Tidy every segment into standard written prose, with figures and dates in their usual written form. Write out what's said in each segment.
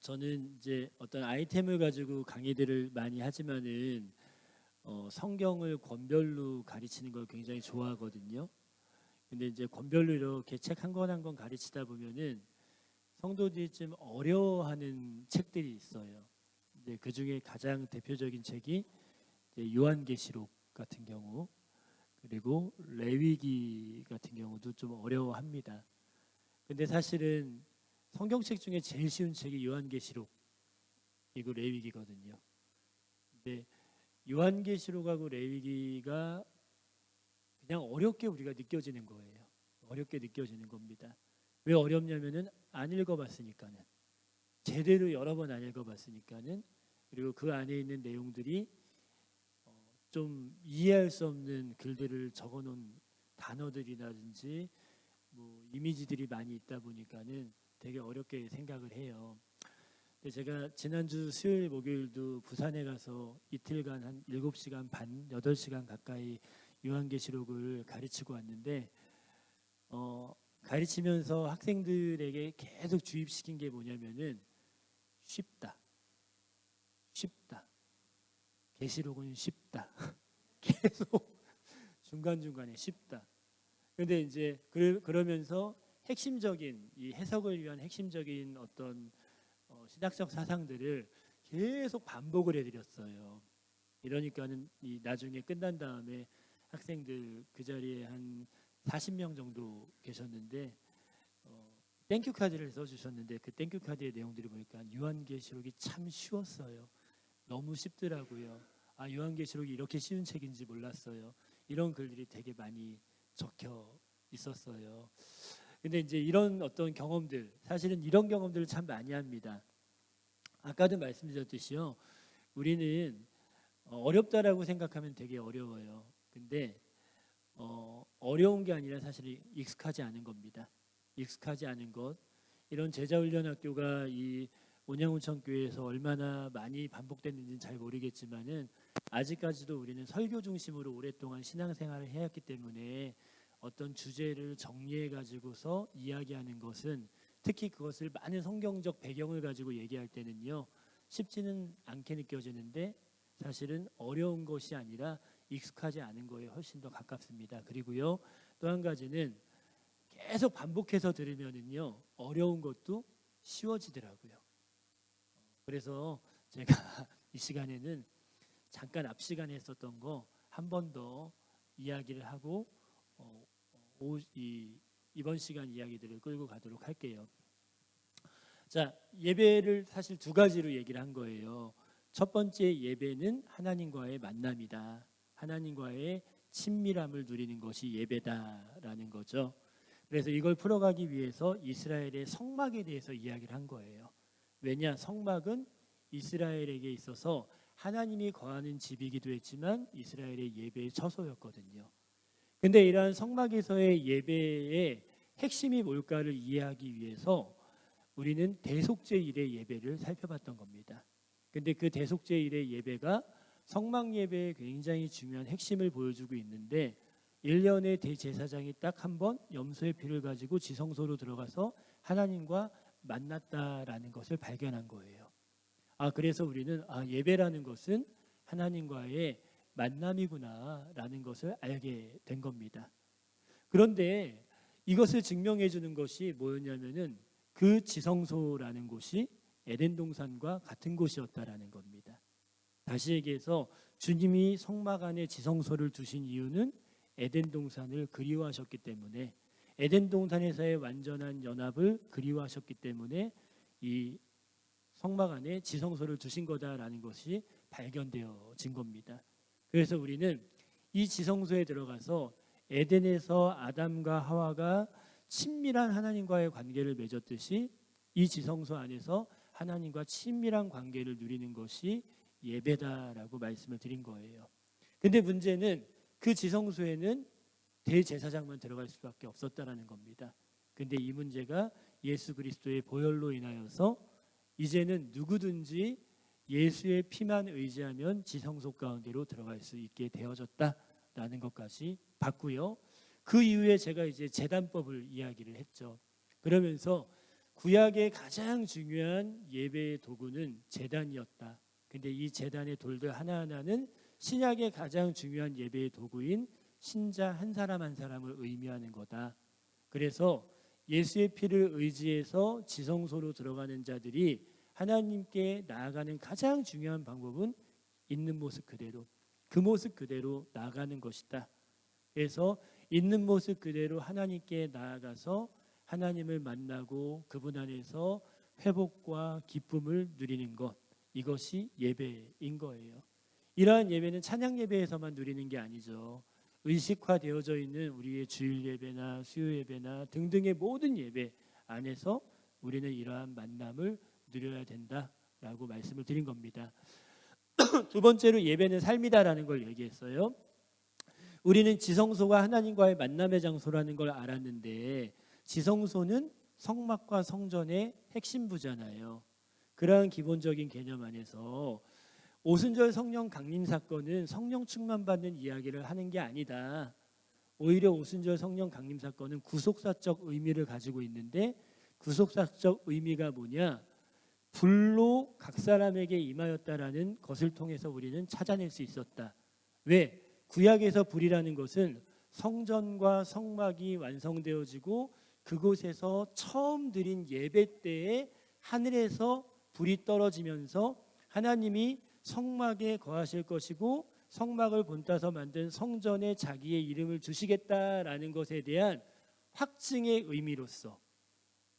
저는 이제 어떤 아이템을 가지고 강의들을 많이 하지만은 성경을 권별로 가르치는 걸 굉장히 좋아하거든요. 근데 이제 권별로 이렇게 책 한 권 한 권 가르치다 보면은 성도들이 좀 어려워하는 책들이 있어요. 근데 그 중에 가장 대표적인 책이 이제 요한계시록 같은 경우, 그리고 레위기 같은 경우도 좀 어려워합니다. 근데 사실은 성경책 중에 제일 쉬운 책이 요한계시록이고 레위기거든요. 근데 요한계시록하고 레위기가 그냥 어렵게 우리가 느껴지는 거예요. 어렵게 느껴지는 겁니다. 왜 어렵냐면은 안 읽어봤으니까는, 제대로 여러 번 안 읽어봤으니까는, 그리고 그 안에 있는 내용들이 좀 이해할 수 없는 글들을 적어놓은 단어들이라든지 뭐 이미지들이 많이 있다 보니까는 되게 어렵게 생각을 해요. 근데 제가 지난주 수요일 목요일도 부산에 가서 이틀간 한 7시간 반, 8시간 가까이 요한계시록을 가르치고 왔는데 가르치면서 학생들에게 계속 주입시킨 게 뭐냐면은 쉽다. 계시록은 쉽다. 계속 중간중간에 쉽다. 그런데 이제 그러면서 핵심적인 이 해석을 위한 핵심적인 어떤 신학적 사상들을 계속 반복을 해드렸어요. 이러니까는 이 나중에 끝난 다음에 학생들 그 자리에 한 40명 정도 계셨는데 땡큐 카드를 써주셨는데 그 땡큐 카드의 내용들을 보니까 요한계시록이 참 쉬웠어요. 너무 쉽더라고요. 아, 요한계시록이 이렇게 쉬운 책인지 몰랐어요. 이런 글들이 되게 많이 적혀 있었어요. 근데 이제 이런 어떤 경험들, 사실은 이런 경험들을 참 많이 합니다. 아까도 말씀드렸듯이요, 우리는 어렵다라고 생각하면 되게 어려워요. 근데 어려운 게 아니라 사실 익숙하지 않은 겁니다. 익숙하지 않은 것. 이런 제자훈련학교가 이 온양온천교회에서 얼마나 많이 반복됐는지는 잘 모르겠지만은 아직까지도 우리는 설교 중심으로 오랫동안 신앙생활을 해왔기 때문에 어떤 주제를 정리해 가지고서 이야기하는 것은, 특히 그것을 많은 성경적 배경을 가지고 얘기할 때는요, 쉽지는 않게 느껴지는데 사실은 어려운 것이 아니라 익숙하지 않은 거에 훨씬 더 가깝습니다. 그리고요, 또 한 가지는 계속 반복해서 들으면은요, 어려운 것도 쉬워지더라고요. 그래서 제가 이 시간에는 잠깐 앞 시간에 했었던 거 한 번 더 이야기를 하고 이번 시간 이야기들을 끌고 가도록 할게요. 자, 예배를 사실 두 가지로 얘기를 한 거예요. 첫 번째 예배는 하나님과의 만남이다. 하나님과의 친밀함을 누리는 것이 예배다라는 거죠. 그래서 이걸 풀어가기 위해서 이스라엘의 성막에 대해서 이야기를 한 거예요. 왜냐, 성막은 이스라엘에게 있어서 하나님이 거하는 집이기도 했지만 이스라엘의 예배의 처소였거든요. 근데 이러한 성막에서의 예배의 핵심이 뭘까를 이해하기 위해서 우리는 대속죄일의 예배를 살펴봤던 겁니다. 근데 그 대속죄일의 예배가 성막 예배의 굉장히 중요한 핵심을 보여주고 있는데, 1년에 대제사장이 딱 한 번 염소의 피를 가지고 지성소로 들어가서 하나님과 만났다라는 것을 발견한 거예요. 그래서 우리는 예배라는 것은 하나님과의 만남이구나라는 것을 알게 된 겁니다. 그런데 이것을 증명해 주는 것이 뭐였냐면은 그 지성소라는 곳이 에덴 동산과 같은 곳이었다라는 겁니다. 다시 얘기해서 주님이 성막 안에 지성소를 두신 이유는 에덴 동산을 그리워하셨기 때문에, 에덴 동산에서의 완전한 연합을 그리워하셨기 때문에 이 성막 안에 지성소를 두신 거다라는 것이 발견되어진 겁니다. 그래서 우리는 이 지성소에 들어가서 에덴에서 아담과 하와가 친밀한 하나님과의 관계를 맺었듯이 이 지성소 안에서 하나님과 친밀한 관계를 누리는 것이 예배다라고 말씀을 드린 거예요. 근데 문제는 그 지성소에는 대제사장만 들어갈 수밖에 없었다라는 겁니다. 근데 이 문제가 예수 그리스도의 보혈로 인하여서 이제는 누구든지 예수의 피만 의지하면 지성소 가운데로 들어갈 수 있게 되어졌다라는 것까지 봤고요. 그 이후에 제가 이제 제단법을 이야기를 했죠. 그러면서 구약의 가장 중요한 예배의 도구는 제단이었다. 근데 이 제단의 돌들 하나하나는 신약의 가장 중요한 예배의 도구인 신자 한 사람 한 사람을 의미하는 거다. 그래서 예수의 피를 의지해서 지성소로 들어가는 자들이 하나님께 나아가는 가장 중요한 방법은 있는 모습 그대로, 그 모습 그대로 나아가는 것이다. 그래서 있는 모습 그대로 하나님께 나아가서 하나님을 만나고 그분 안에서 회복과 기쁨을 누리는 것, 이것이 예배인 거예요. 이러한 예배는 찬양 예배에서만 누리는 게 아니죠. 의식화되어져 있는 우리의 주일 예배나 수요 예배나 등등의 모든 예배 안에서 우리는 이러한 만남을 누려야 된다라고 말씀을 드린 겁니다. 두 번째로 예배는 삶이다라는 걸 얘기했어요. 우리는 지성소가 하나님과의 만남의 장소라는 걸 알았는데 지성소는 성막과 성전의 핵심부잖아요. 그러한 기본적인 개념 안에서 오순절 성령 강림 사건은 성령 충만 받는 이야기를 하는 게 아니다. 오히려 오순절 성령 강림 사건은 구속사적 의미를 가지고 있는데 구속사적 의미가 뭐냐? 불로 각 사람에게 임하였다라는 것을 통해서 우리는 찾아낼 수 있었다. 왜? 구약에서 불이라는 것은 성전과 성막이 완성되어지고 그곳에서 처음 드린 예배 때에 하늘에서 불이 떨어지면서 하나님이 성막에 거하실 것이고 성막을 본따서 만든 성전에 자기의 이름을 주시겠다라는 것에 대한 확증의 의미로서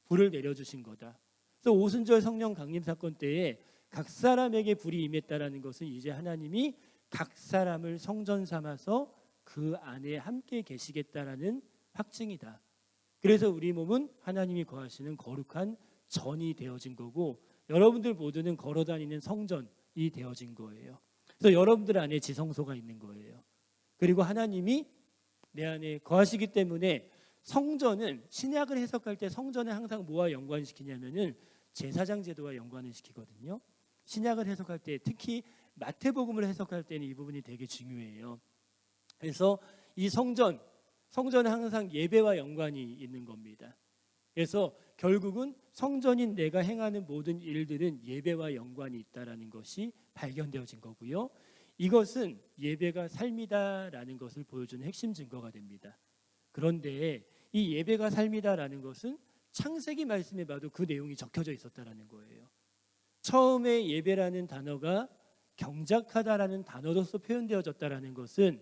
불을 내려주신 거다. 그래서 오순절 성령 강림 사건 때에 각 사람에게 불이 임했다라는 것은 이제 하나님이 각 사람을 성전 삼아서 그 안에 함께 계시겠다라는 확증이다. 그래서 우리 몸은 하나님이 거하시는 거룩한 전이 되어진 거고 여러분들 모두는 걸어다니는 성전이 되어진 거예요. 그래서 여러분들 안에 지성소가 있는 거예요. 그리고 하나님이 내 안에 거하시기 때문에 성전은 신약을 해석할 때 성전을 항상 뭐와 연관시키냐면은 제사장 제도와 연관을 시키거든요. 신약을 해석할 때 특히 마태복음을 해석할 때는 이 부분이 되게 중요해요. 그래서 이 성전은 항상 예배와 연관이 있는 겁니다. 그래서 결국은 성전인 내가 행하는 모든 일들은 예배와 연관이 있다라는 것이 발견되어진 거고요. 이것은 예배가 삶이다라는 것을 보여주는 핵심 증거가 됩니다. 그런데 이 예배가 삶이다라는 것은 창세기 말씀에 봐도 그 내용이 적혀져 있었다라는 거예요. 처음에 예배라는 단어가 경작하다라는 단어로서 표현되어졌다라는 것은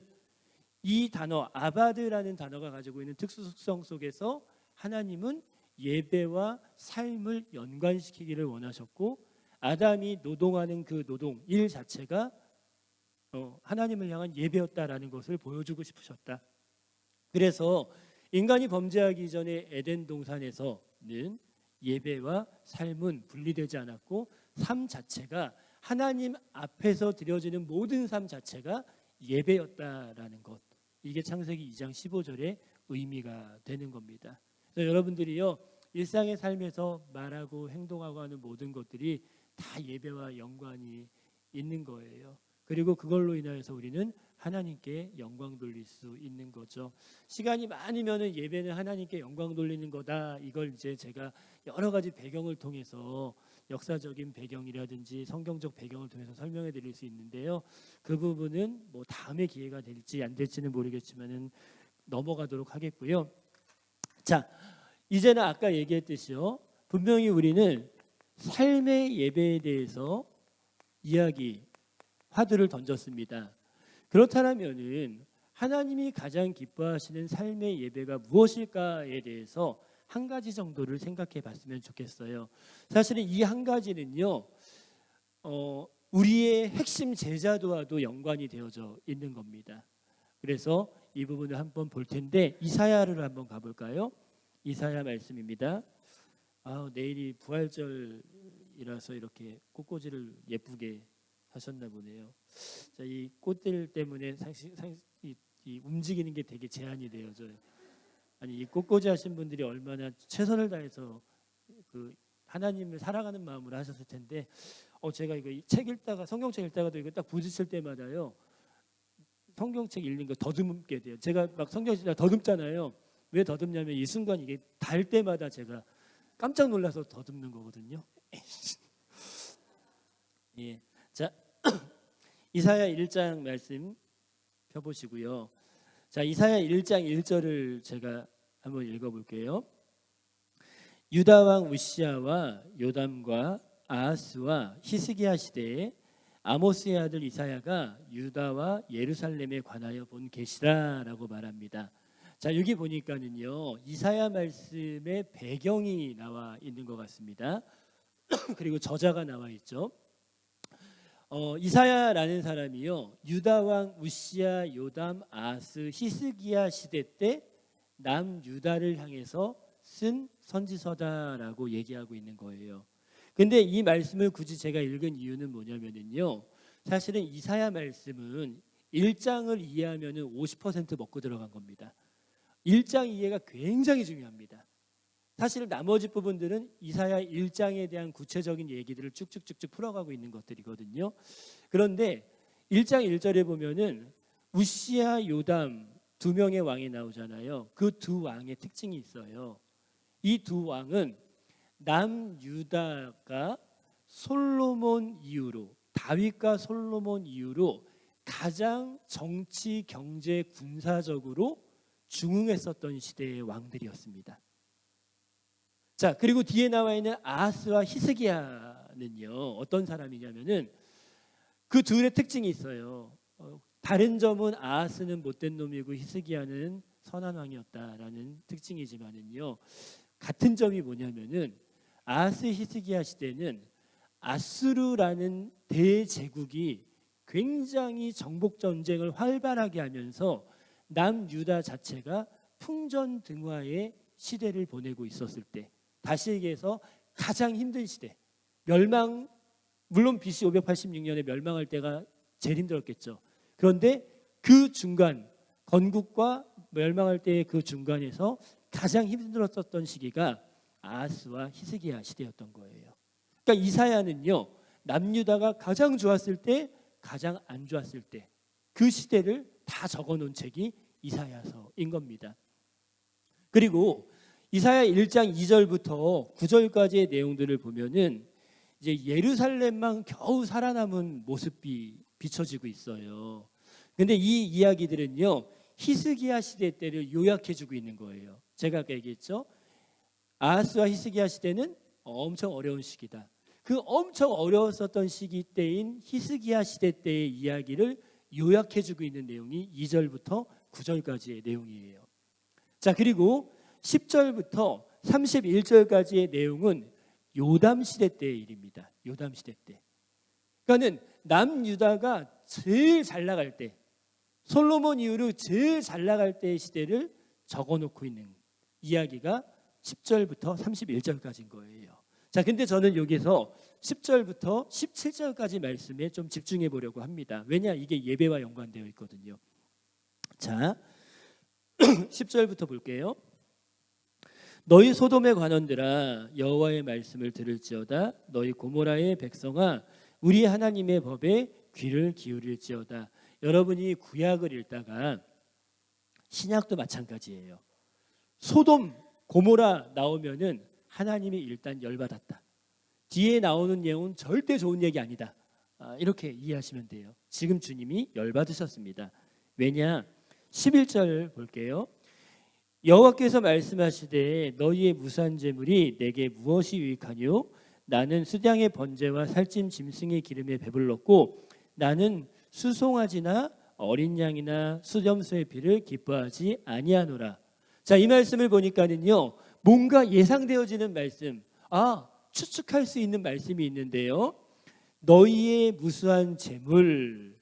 이 단어 아바드라는 단어가 가지고 있는 특수성 속에서 하나님은 예배와 삶을 연관시키기를 원하셨고 아담이 노동하는 그 노동 일 자체가 하나님을 향한 예배였다라는 것을 보여주고 싶으셨다. 그래서 인간이 범죄하기 전에 에덴 동산에서는 예배와 삶은 분리되지 않았고 삶 자체가 하나님 앞에서 드려지는 모든 삶 자체가 예배였다라는 것. 이게 창세기 2장 15절의 의미가 되는 겁니다. 그래서 여러분들이요 일상의 삶에서 말하고 행동하고 하는 모든 것들이 다 예배와 연관이 있는 거예요. 그리고 그걸로 인하여서 우리는 하나님께 영광 돌릴 수 있는 거죠. 시간이 많으면은 예배는 하나님께 영광 돌리는 거다. 이걸 이제 제가 여러 가지 배경을 통해서 역사적인 배경이라든지 성경적 배경을 통해서 설명해 드릴 수 있는데요. 그 부분은 뭐 다음에 기회가 될지 안 될지는 모르겠지만은 넘어가도록 하겠고요. 자, 이제는 아까 얘기했듯이요. 분명히 우리는 삶의 예배에 대해서 화두를 던졌습니다. 그렇다면은 하나님이 가장 기뻐하시는 삶의 예배가 무엇일까에 대해서 한 가지 정도를 생각해 봤으면 좋겠어요. 사실은 이 한 가지는요. 우리의 핵심 제자도와도 연관이 되어져 있는 겁니다. 그래서 이 부분을 한번 볼 텐데 이사야를 한번 가볼까요? 이사야 말씀입니다. 내일이 부활절이라서 이렇게 꽃꽂이를 예쁘게 하셨나 보네요. 자, 이 꽃들 때문에 이 움직이는 게 되게 제한이 되어져요. 아니 이 꽃꽂이 하신 분들이 얼마나 최선을 다해서 그 하나님을 사랑하는 마음으로 하셨을 텐데 제가 이거 책 읽다가 성경책 읽다가도 이거 딱 부딪힐 때마다요 성경책 읽는 거 더듬게 돼요. 제가 막 성경책 더듬잖아요. 왜 더듬냐면 이 순간 이게 달 때마다 제가 깜짝 놀라서 더듬는 거거든요. 예. 자, 이사야 1장 말씀 펴보시고요. 자, 이사야 1장 1절을 제가 한번 읽어볼게요. 유다 왕 우시아와 요담과 아하스와 히스기야 시대에 아모스의 아들 이사야가 유다와 예루살렘에 관하여 본 계시라라고 말합니다. 자, 여기 보니까는요, 이사야 말씀의 배경이 나와 있는 것 같습니다. 그리고 저자가 나와 있죠. 이사야라는 사람이요, 유다 왕 우시아, 요담, 아하스, 히스기야 시대 때 남유다를 향해서 쓴 선지서다라고 얘기하고 있는 거예요. 근데 이 말씀을 굳이 제가 읽은 이유는 뭐냐면요, 사실은 이사야 말씀은 1장을 이해하면 50% 먹고 들어간 겁니다. 1장 이해가 굉장히 중요합니다. 사실 나머지 부분들은 이사야 1장에 대한 구체적인 얘기들을 쭉쭉쭉쭉 풀어가고 있는 것들이거든요. 그런데 1장 1절에 보면은 우시아, 요담 두 명의 왕이 나오잖아요. 그 두 왕의 특징이 있어요. 이 두 왕은 남유다가 솔로몬 이후로, 다윗과 솔로몬 이후로 가장 정치, 경제, 군사적으로 중흥했었던 시대의 왕들이었습니다. 자, 그리고 뒤에 나와 있는 아하스와 히스기야는요, 어떤 사람이냐면은 그 둘의 특징이 있어요. 다른 점은 아하스는 못된 놈이고 히스기야는 선한 왕이었다라는 특징이지만은요, 같은 점이 뭐냐면은 아하스 히스기야 시대는 아수르라는 대제국이 굉장히 정복 전쟁을 활발하게 하면서 남유다 자체가 풍전등화의 시대를 보내고 있었을 때, 다시 얘기해서 가장 힘든 시대, 멸망, 물론 BC 586년에 멸망할 때가 제일 힘들었겠죠. 그런데 그 중간, 건국과 멸망할 때의 그 중간에서 가장 힘들었었던 시기가 아하스와 히스기야 시대였던 거예요. 그러니까 이사야는요, 남유다가 가장 좋았을 때, 가장 안 좋았을 때, 그 시대를 다 적어놓은 책이 이사야서인 겁니다. 그리고 이사야 1장 2절부터 9절까지의 내용들을 보면은 이제 예루살렘만 겨우 살아남은 모습이 비춰지고 있어요. 근데 이 이야기들은요, 히스기야 시대 때를 요약해주고 있는 거예요. 제가 아까 얘기했죠. 아하스와 히스기야 시대는 엄청 어려운 시기다. 그 엄청 어려웠었던 시기 때인 히스기야 시대 때의 이야기를 요약해주고 있는 내용이 2절부터 9절까지의 내용이에요. 자, 그리고 10절부터 31절까지의 내용은 요담 시대 때의 일입니다. 요담 시대 때. 그러니까는 남유다가 제일 잘 나갈 때, 솔로몬 이후로 제일 잘 나갈 때의 시대를 적어놓고 있는 이야기가 10절부터 31절까지인 거예요. 자, 근데 저는 여기서 10절부터 17절까지 말씀에 좀 집중해 보려고 합니다. 왜냐, 이게 예배와 연관되어 있거든요. 자, 10절부터 볼게요. 너희 소돔의 관원들아, 여호와의 말씀을 들을지어다. 너희 고모라의 백성아, 우리 하나님의 법에 귀를 기울일지어다. 여러분이 구약을 읽다가 신약도 마찬가지예요. 소돔, 고모라 나오면은 하나님이 일단 열받았다. 뒤에 나오는 내용은 절대 좋은 얘기 아니다. 이렇게 이해하시면 돼요. 지금 주님이 열받으셨습니다. 왜냐? 11절 볼게요. 여호와께서 말씀하시되 너희의 무수한 재물이 내게 무엇이 유익하뇨? 나는 수량의 번제와 살찜 짐승의 기름에 배불렀고 나는 수송아지나 어린 양이나 수염소의 피를 기뻐하지 아니하노라. 자, 이 말씀을 보니까는요, 뭔가 예상되어지는 말씀, 추측할 수 있는 말씀이 있는데요. 너희의 무수한 재물,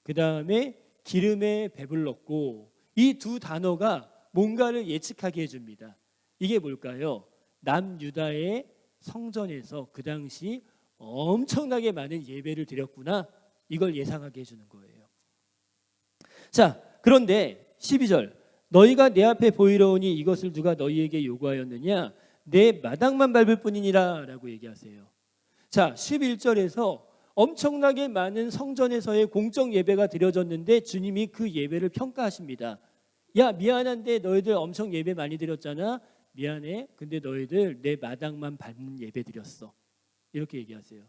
그 다음에 기름에 배불렀고, 이 두 단어가 뭔가를 예측하게 해줍니다. 이게 뭘까요? 남유다의 성전에서 그 당시 엄청나게 많은 예배를 드렸구나, 이걸 예상하게 해주는 거예요. 자, 그런데 12절, 너희가 내 앞에 보이러 오니 이것을 누가 너희에게 요구하였느냐? 내 마당만 밟을 뿐이니라 라고 얘기하세요. 자, 11절에서 엄청나게 많은 성전에서의 공적 예배가 드려졌는데 주님이 그 예배를 평가하십니다. 야, 미안한데 너희들 엄청 예배 많이 드렸잖아. 미안해. 근데 너희들 내 마당만 밟는 예배 드렸어. 이렇게 얘기하세요.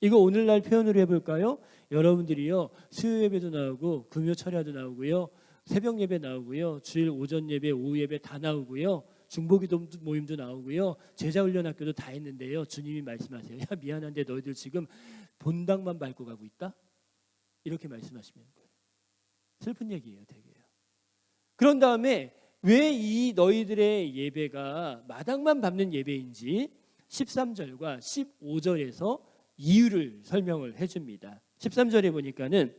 이거 오늘날 표현으로 해볼까요? 여러분들이요 수요 예배도 나오고 금요 철야도 나오고요, 새벽 예배 나오고요, 주일 오전 예배, 오후 예배 다 나오고요, 중보기도 모임도 나오고요, 제자훈련학교도 다 했는데요. 주님이 말씀하세요. 야 미안한데 너희들 지금 본당만 밟고 가고 있다. 이렇게 말씀하시는 거예요. 슬픈 얘기예요, 되게요. 그런 다음에 왜 이 너희들의 예배가 마당만 밟는 예배인지 13절과 15절에서 이유를 설명을 해줍니다. 13절에 보니까는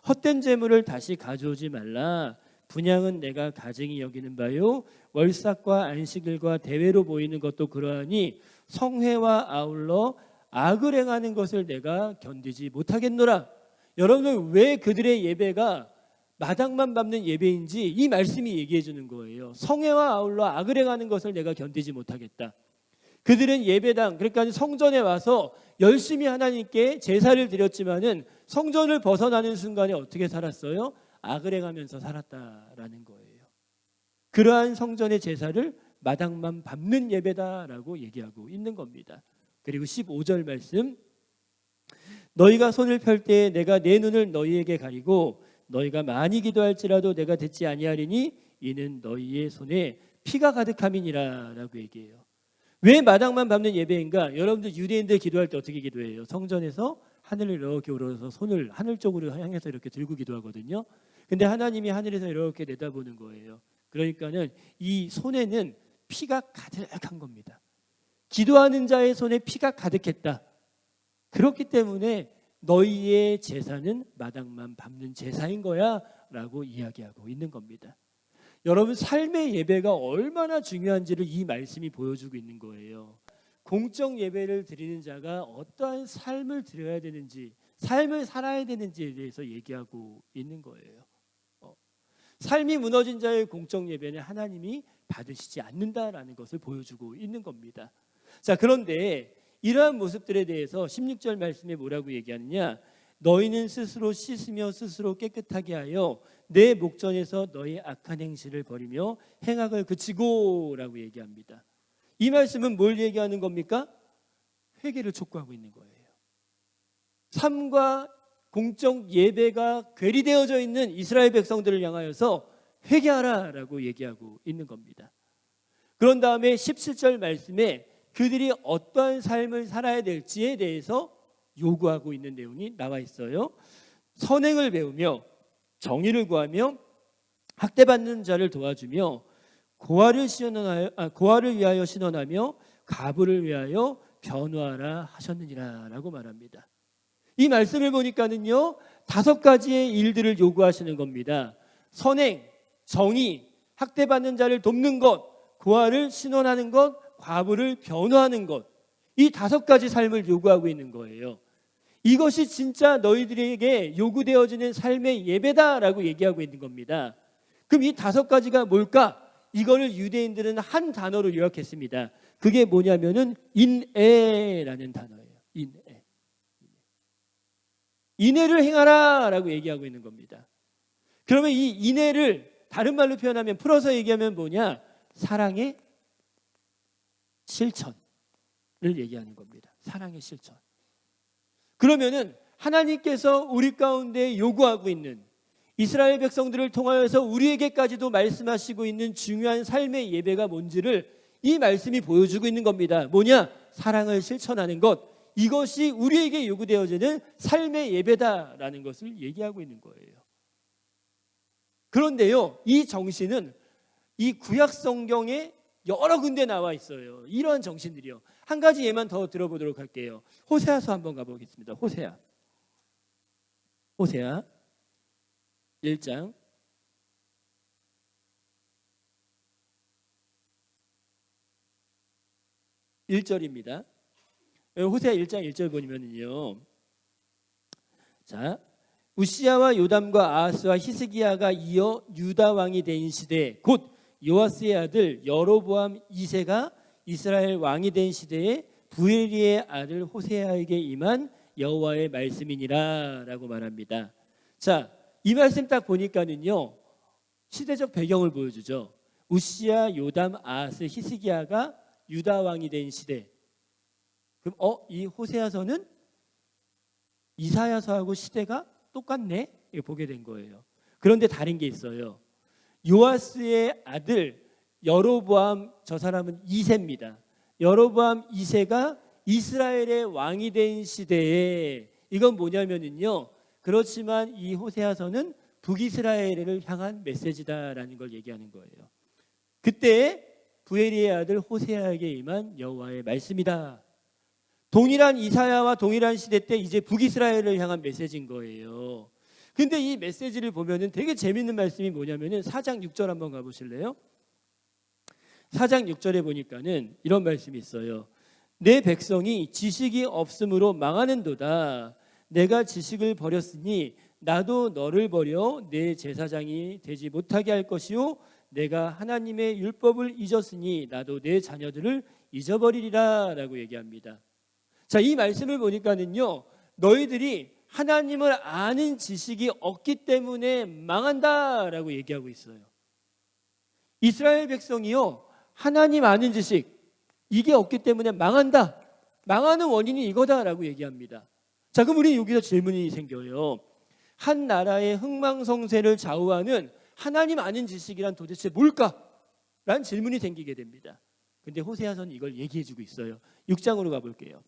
헛된 재물을 다시 가져오지 말라. 분향은 내가 가증히 여기는 바요, 월삭과 안식일과 대회로 보이는 것도 그러하니 성회와 아울러 악을 행하는 것을 내가 견디지 못하겠노라. 여러분들 왜 그들의 예배가 마당만 밟는 예배인지 이 말씀이 얘기해 주는 거예요. 성회와 아울러 악을 행하는 것을 내가 견디지 못하겠다. 그들은 예배당, 그러니까 성전에 와서 열심히 하나님께 제사를 드렸지만은 성전을 벗어나는 순간에 어떻게 살았어요? 악을 행하면서 살았다라는 거예요. 그러한 성전의 제사를 마당만 밟는 예배다라고 얘기하고 있는 겁니다. 그리고 15절 말씀, 너희가 손을 펼 때 내가 내 눈을 너희에게 가리고 너희가 많이 기도할지라도 내가 듣지 아니하리니 이는 너희의 손에 피가 가득함이니라 라고 얘기해요. 왜 마당만 밟는 예배인가? 여러분들 유대인들 기도할 때 어떻게 기도해요? 성전에서 하늘을 이렇게 우러서 손을 하늘 쪽으로 향해서 이렇게 들고 기도하거든요. 근데 하나님이 하늘에서 이렇게 내다보는 거예요. 그러니까는 이 손에는 피가 가득한 겁니다. 기도하는 자의 손에 피가 가득했다. 그렇기 때문에 너희의 제사는 마당만 밟는 제사인 거야 라고 이야기하고 있는 겁니다. 여러분 삶의 예배가 얼마나 중요한지를 이 말씀이 보여주고 있는 거예요. 공적 예배를 드리는 자가 어떠한 삶을 드려야 되는지, 삶을 살아야 되는지에 대해서 얘기하고 있는 거예요. 삶이 무너진 자의 공적 예배는 하나님이 받으시지 않는다라는 것을 보여주고 있는 겁니다. 자, 그런데 이러한 모습들에 대해서 16절 말씀에 뭐라고 얘기하느냐? 너희는 스스로 씻으며 스스로 깨끗하게 하여 내 목전에서 너희 악한 행실을 버리며 행악을 그치고 라고 얘기합니다. 이 말씀은 뭘 얘기하는 겁니까? 회개를 촉구하고 있는 거예요. 삶과 공적 예배가 괴리되어져 있는 이스라엘 백성들을 향하여서 회개하라 라고 얘기하고 있는 겁니다. 그런 다음에 17절 말씀에 그들이 어떠한 삶을 살아야 될지에 대해서 요구하고 있는 내용이 나와 있어요. 선행을 배우며 정의를 구하며 학대받는 자를 도와주며 고아를 위하여 신원하며 가부를 위하여 변호하라 하셨느니라 라고 말합니다. 이 말씀을 보니까는요 5가지의 일들을 요구하시는 겁니다. 선행, 정의, 학대받는 자를 돕는 것, 고아를 신원하는 것, 과부를 변호하는 것, 이 5가지 삶을 요구하고 있는 거예요. 이것이 진짜 너희들에게 요구되어지는 삶의 예배다라고 얘기하고 있는 겁니다. 그럼 이 5가지가 뭘까? 이거를 유대인들은 한 단어로 요약했습니다. 그게 뭐냐면은 인애라는 단어예요. 인애. 인애를 행하라라고 얘기하고 있는 겁니다. 그러면 이 인애를 다른 말로 표현하면, 풀어서 얘기하면 뭐냐? 사랑의 실천을 얘기하는 겁니다. 사랑의 실천. 그러면은 하나님께서 우리 가운데 요구하고 있는, 이스라엘 백성들을 통하여서 우리에게까지도 말씀하시고 있는 중요한 삶의 예배가 뭔지를 이 말씀이 보여주고 있는 겁니다. 뭐냐? 사랑을 실천하는 것. 이것이 우리에게 요구되어지는 삶의 예배다라는 것을 얘기하고 있는 거예요. 그런데요, 이 정신은 이 구약 성경에 여러 군데 나와 있어요. 이러한 정신들이요. 한 가지 예만 더 들어보도록 할게요. 호세아서 한번 가보겠습니다. 호세아 1장 1절입니다. 호세아 1장 1절 보면은요. 자, 우시야와 요담과 아하스와 히스기야가 이어 유다 왕이 된 시대, 곧 요아스의 아들 여로보암 2세가 이스라엘 왕이 된 시대에 부엘리의 아들 호세아에게 임한 여호와의 말씀이니라라고 말합니다. 자, 이 말씀 딱 보니까는요 시대적 배경을 보여주죠. 우시야, 요담, 아하스, 히스기야가 유다 왕이 된 시대. 그럼 이 호세아서는 이사야서하고 시대가 똑같네? 이거 보게 된 거예요. 그런데 다른 게 있어요. 요아스의 아들 여로보암, 저 사람은 2세입니다. 여로보암 2세가 이스라엘의 왕이 된 시대에, 이건 뭐냐면요, 그렇지만 이 호세아서는 북이스라엘을 향한 메시지다라는 걸 얘기하는 거예요. 그때 부에리의 아들 호세아에게 임한 여호와의 말씀이다. 동일한 이사야와 동일한 시대 때 이제 북이스라엘을 향한 메시지인 거예요. 근데 이 메시지를 보면은 되게 재밌는 말씀이 뭐냐면은 4장 6절 한번 가보실래요? 4장 6절에 보니까는 이런 말씀이 있어요. 내 백성이 지식이 없으므로 망하는도다. 내가 지식을 버렸으니 나도 너를 버려 내 제사장이 되지 못하게 할 것이요, 내가 하나님의 율법을 잊었으니 나도 내 자녀들을 잊어버리리라 라고 얘기합니다. 자, 이 말씀을 보니까는요, 너희들이 하나님을 아는 지식이 없기 때문에 망한다라고 얘기하고 있어요. 이스라엘 백성이요, 하나님 아는 지식 이게 없기 때문에 망한다. 망하는 원인이 이거다라고 얘기합니다. 자, 그럼 우리 여기서 질문이 생겨요. 한 나라의 흥망성쇠를 좌우하는 하나님 아는 지식이란 도대체 뭘까? 라는 질문이 생기게 됩니다. 근데 호세아서는 이걸 얘기해주고 있어요. 6장으로 가볼게요.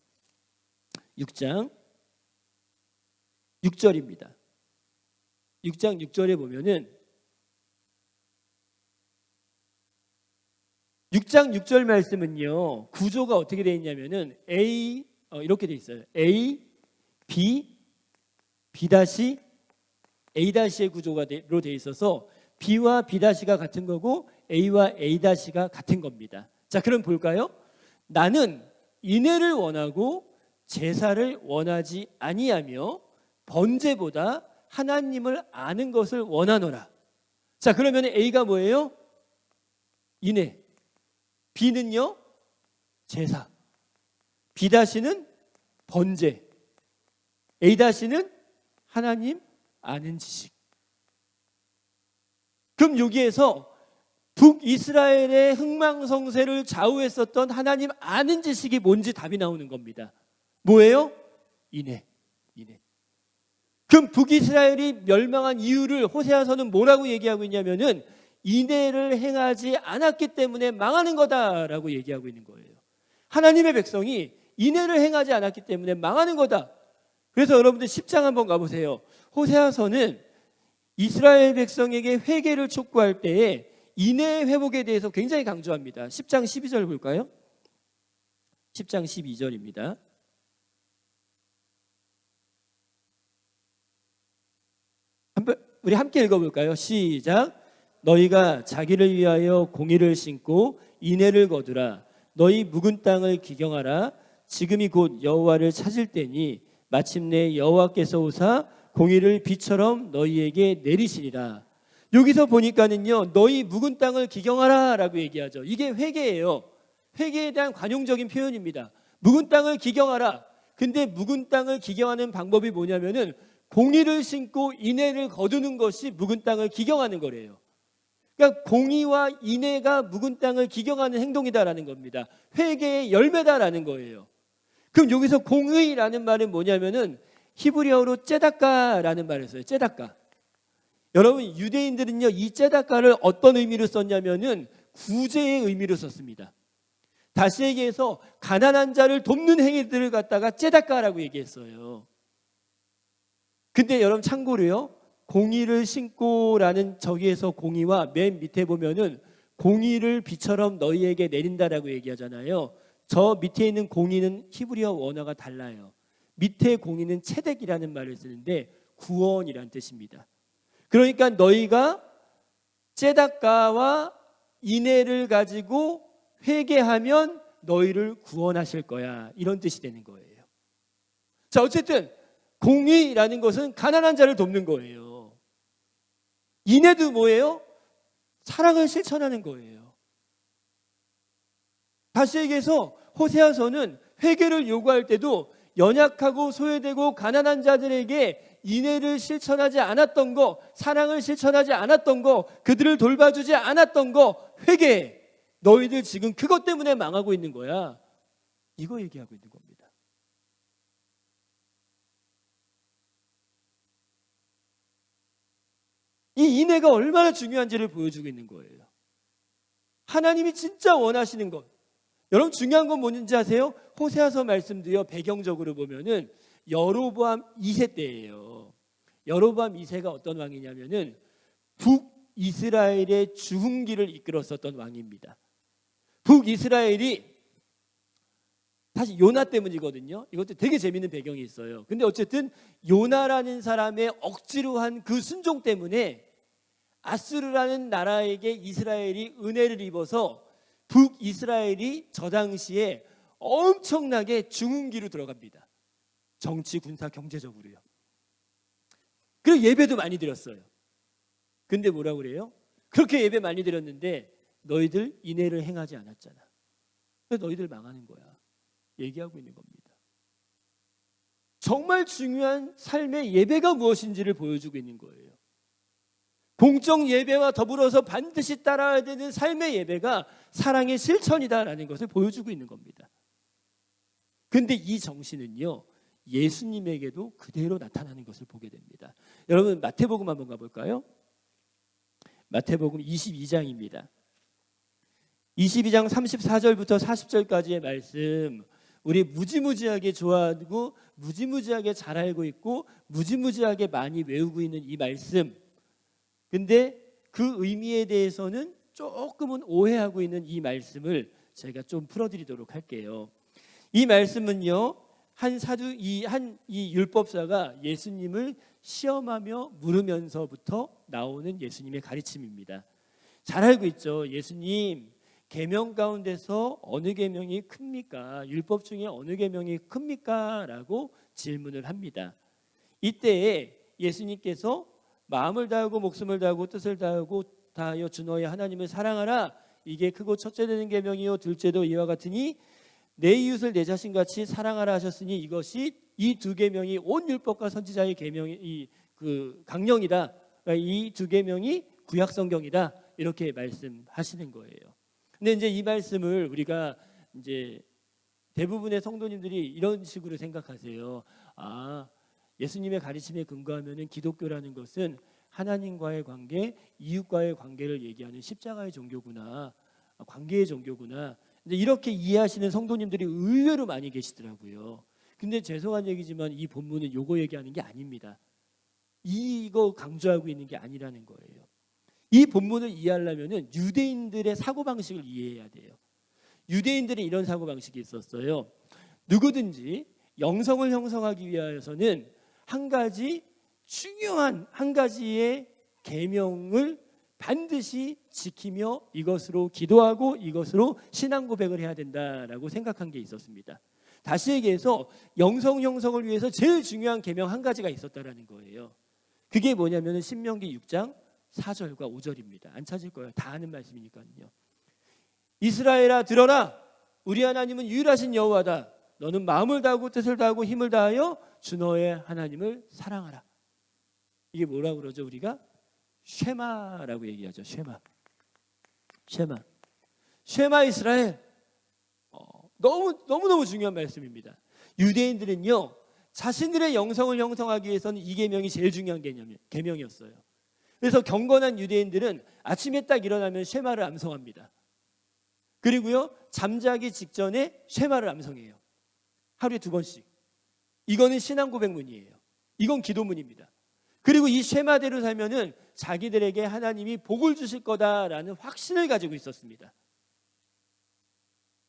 6장 6절입니다. 6장 6절에 보면은 6장 6절 말씀은요, 구조가 어떻게 되어 있냐면은 이렇게 되어 있어요. A, B, B-, A-의 구조로 되어 있어서 B와 B-가 같은 거고 A와 A-가 같은 겁니다. 자, 그럼 볼까요? 나는 인애를 원하고 제사를 원하지 아니하며 번제보다 하나님을 아는 것을 원하노라. 자, 그러면 A가 뭐예요? 인애. B는요? 제사. B-는 번제. A-는 하나님 아는 지식. 그럼 여기에서 북이스라엘의 흥망성쇠를 좌우했었던 하나님 아는 지식이 뭔지 답이 나오는 겁니다. 뭐예요? 인애. 그럼 북이스라엘이 멸망한 이유를 호세아서는 뭐라고 얘기하고 있냐면은 인애를 행하지 않았기 때문에 망하는 거다라고 얘기하고 있는 거예요. 하나님의 백성이 인애를 행하지 않았기 때문에 망하는 거다. 그래서 여러분들 10장 한번 가보세요. 호세아서는 이스라엘 백성에게 회개를 촉구할 때에 인애 회복에 대해서 굉장히 강조합니다. 10장 12절 볼까요? 10장 12절입니다. 우리 함께 읽어볼까요? 시작. 너희가 자기를 위하여 공의를 심고 인애를 거두라. 너희 묵은 땅을 기경하라. 지금이 곧 여호와를 찾을 때니 마침내 여호와께서 오사 공의를 비처럼 너희에게 내리시리라. 여기서 보니까는요, 너희 묵은 땅을 기경하라 라고 얘기하죠. 이게 회개예요. 회개에 대한 관용적인 표현입니다. 묵은 땅을 기경하라. 근데 묵은 땅을 기경하는 방법이 뭐냐면은 공의를 심고 인애를 거두는 것이 묵은 땅을 기경하는 거래요. 그러니까 공의와 인애가 묵은 땅을 기경하는 행동이다라는 겁니다. 회개의 열매다라는 거예요. 그럼 여기서 공의라는 말은 뭐냐면은 히브리어로 째다까라는 말을 써요. 째다까. 여러분, 유대인들은요, 이 째다까를 어떤 의미로 썼냐면은 구제의 의미로 썼습니다. 다시 얘기해서 가난한 자를 돕는 행위들을 갖다가 째다까라고 얘기했어요. 근데 여러분 참고로요, 공의를 심고라는 저기에서 공의와 맨 밑에 보면은 공의를 비처럼 너희에게 내린다라고 얘기하잖아요. 저 밑에 있는 공의는 히브리어 원어가 달라요. 밑에 공의는 체덱이라는 말을 쓰는데 구원이라는 뜻입니다. 그러니까 너희가 째다까와 인애를 가지고 회개하면 너희를 구원하실 거야, 이런 뜻이 되는 거예요. 자, 어쨌든 공의라는 것은 가난한 자를 돕는 거예요. 인애도 뭐예요? 사랑을 실천하는 거예요. 다시 얘기해서 호세아서는 회개를 요구할 때도 연약하고 소외되고 가난한 자들에게 인애를 실천하지 않았던 거, 사랑을 실천하지 않았던 거, 그들을 돌봐주지 않았던 거, 회개해. 너희들 지금 그것 때문에 망하고 있는 거야. 이거 얘기하고 있는 겁니다. 이 인애가 얼마나 중요한지를 보여주고 있는 거예요. 하나님이 진짜 원하시는 것. 여러분 중요한 건 뭔지 아세요? 호세아서 말씀도요. 배경적으로 보면은 여로보암 2세 때예요. 여로보암 2세가 어떤 왕이냐면은 북이스라엘의 주흥기를 이끌었었던 왕입니다. 북이스라엘이 사실 요나 때문이거든요. 이것도 되게 재밌는 배경이 있어요. 근데 어쨌든 요나라는 사람의 억지로 한 그 순종 때문에 아수르라는 나라에게 이스라엘이 은혜를 입어서 북이스라엘이 저 당시에 엄청나게 중흥기로 들어갑니다. 정치, 군사, 경제적으로요. 그리고 예배도 많이 드렸어요. 근데 뭐라고 그래요? 그렇게 예배 많이 드렸는데 너희들 인애를 행하지 않았잖아. 그래서 너희들 망하는 거야. 얘기하고 있는 겁니다. 정말 중요한 삶의 예배가 무엇인지를 보여주고 있는 거예요. 공적 예배와 더불어서 반드시 따라야 되는 삶의 예배가 사랑의 실천이다라는 것을 보여주고 있는 겁니다. 근데 이 정신은요, 예수님에게도 그대로 나타나는 것을 보게 됩니다. 여러분 마태복음 한번 가볼까요? 마태복음 22장입니다. 22장 34절부터 40절까지의 말씀, 우리 무지무지하게 좋아하고 무지무지하게 잘 알고 있고 무지무지하게 많이 외우고 있는 이 말씀, 근데 그 의미에 대해서는 조금은 오해하고 있는 이 말씀을 제가 좀 풀어드리도록 할게요. 이 말씀은요, 이 율법사가 예수님을 시험하며 물으면서부터 나오는 예수님의 가르침입니다. 잘 알고 있죠. 예수님, 계명 가운데서 어느 계명이 큽니까? 율법 중에 어느 계명이 큽니까? 라고 질문을 합니다. 이때에 예수님께서 마음을 다하고 목숨을 다하고 뜻을 다하여 주 너의 하나님을 사랑하라. 이게 크고 첫째 되는 계명이요 둘째도 이와 같으니 내 이웃을 내 자신같이 사랑하라 하셨으니 이것이 이 두 계명이 온 율법과 선지자의 계명이 그 강령이다. 이 두 계명이 구약 성경이다. 이렇게 말씀하시는 거예요. 근데 이제 이 말씀을 우리가 이제 대부분의 성도님들이 이런 식으로 생각하세요. 아, 예수님의 가르침에 근거하면은 기독교라는 것은 하나님과의 관계, 이웃과의 관계를 얘기하는 십자가의 종교구나, 관계의 종교구나. 이제 이렇게 이해하시는 성도님들이 의외로 많이 계시더라고요. 근데 죄송한 얘기지만 이 본문은 요거 얘기하는 게 아닙니다. 이거 강조하고 있는 게 아니라는 거예요. 이 본문을 이해하려면은 유대인들의 사고방식을 이해해야 돼요. 유대인들이 이런 사고방식이 있었어요. 누구든지 영성을 형성하기 위해서는 한 가지 중요한 한 가지의 계명을 반드시 지키며 이것으로 기도하고 이것으로 신앙 고백을 해야 된다라고 생각한 게 있었습니다. 다시 얘기해서 영성 형성을 위해서 제일 중요한 계명 한 가지가 있었다라는 거예요. 그게 뭐냐면은 신명기 6장 4절과 5절입니다. 안 찾을 거예요. 다 아는 말씀이니까요. 이스라엘아 들어라. 우리 하나님은 유일하신 여호와다. 너는 마음을 다하고 뜻을 다하고 힘을 다하여 주 너의 하나님을 사랑하라. 이게 뭐라고 그러죠? 우리가 쉐마라고 얘기하죠. 쉐마 이스라엘. 너무 중요한 말씀입니다. 유대인들은요, 자신들의 영성을 형성하기 위해서는 이 계명이 제일 중요한 계명이었어요. 그래서 경건한 유대인들은 아침에 딱 일어나면 쉐마를 암송합니다. 그리고요, 잠자기 직전에 쉐마를 암송해요. 하루에 2번씩. 이거는 신앙 고백문이에요. 이건 기도문입니다. 그리고 이 쉐마대로 살면은 자기들에게 하나님이 복을 주실 거다라는 확신을 가지고 있었습니다.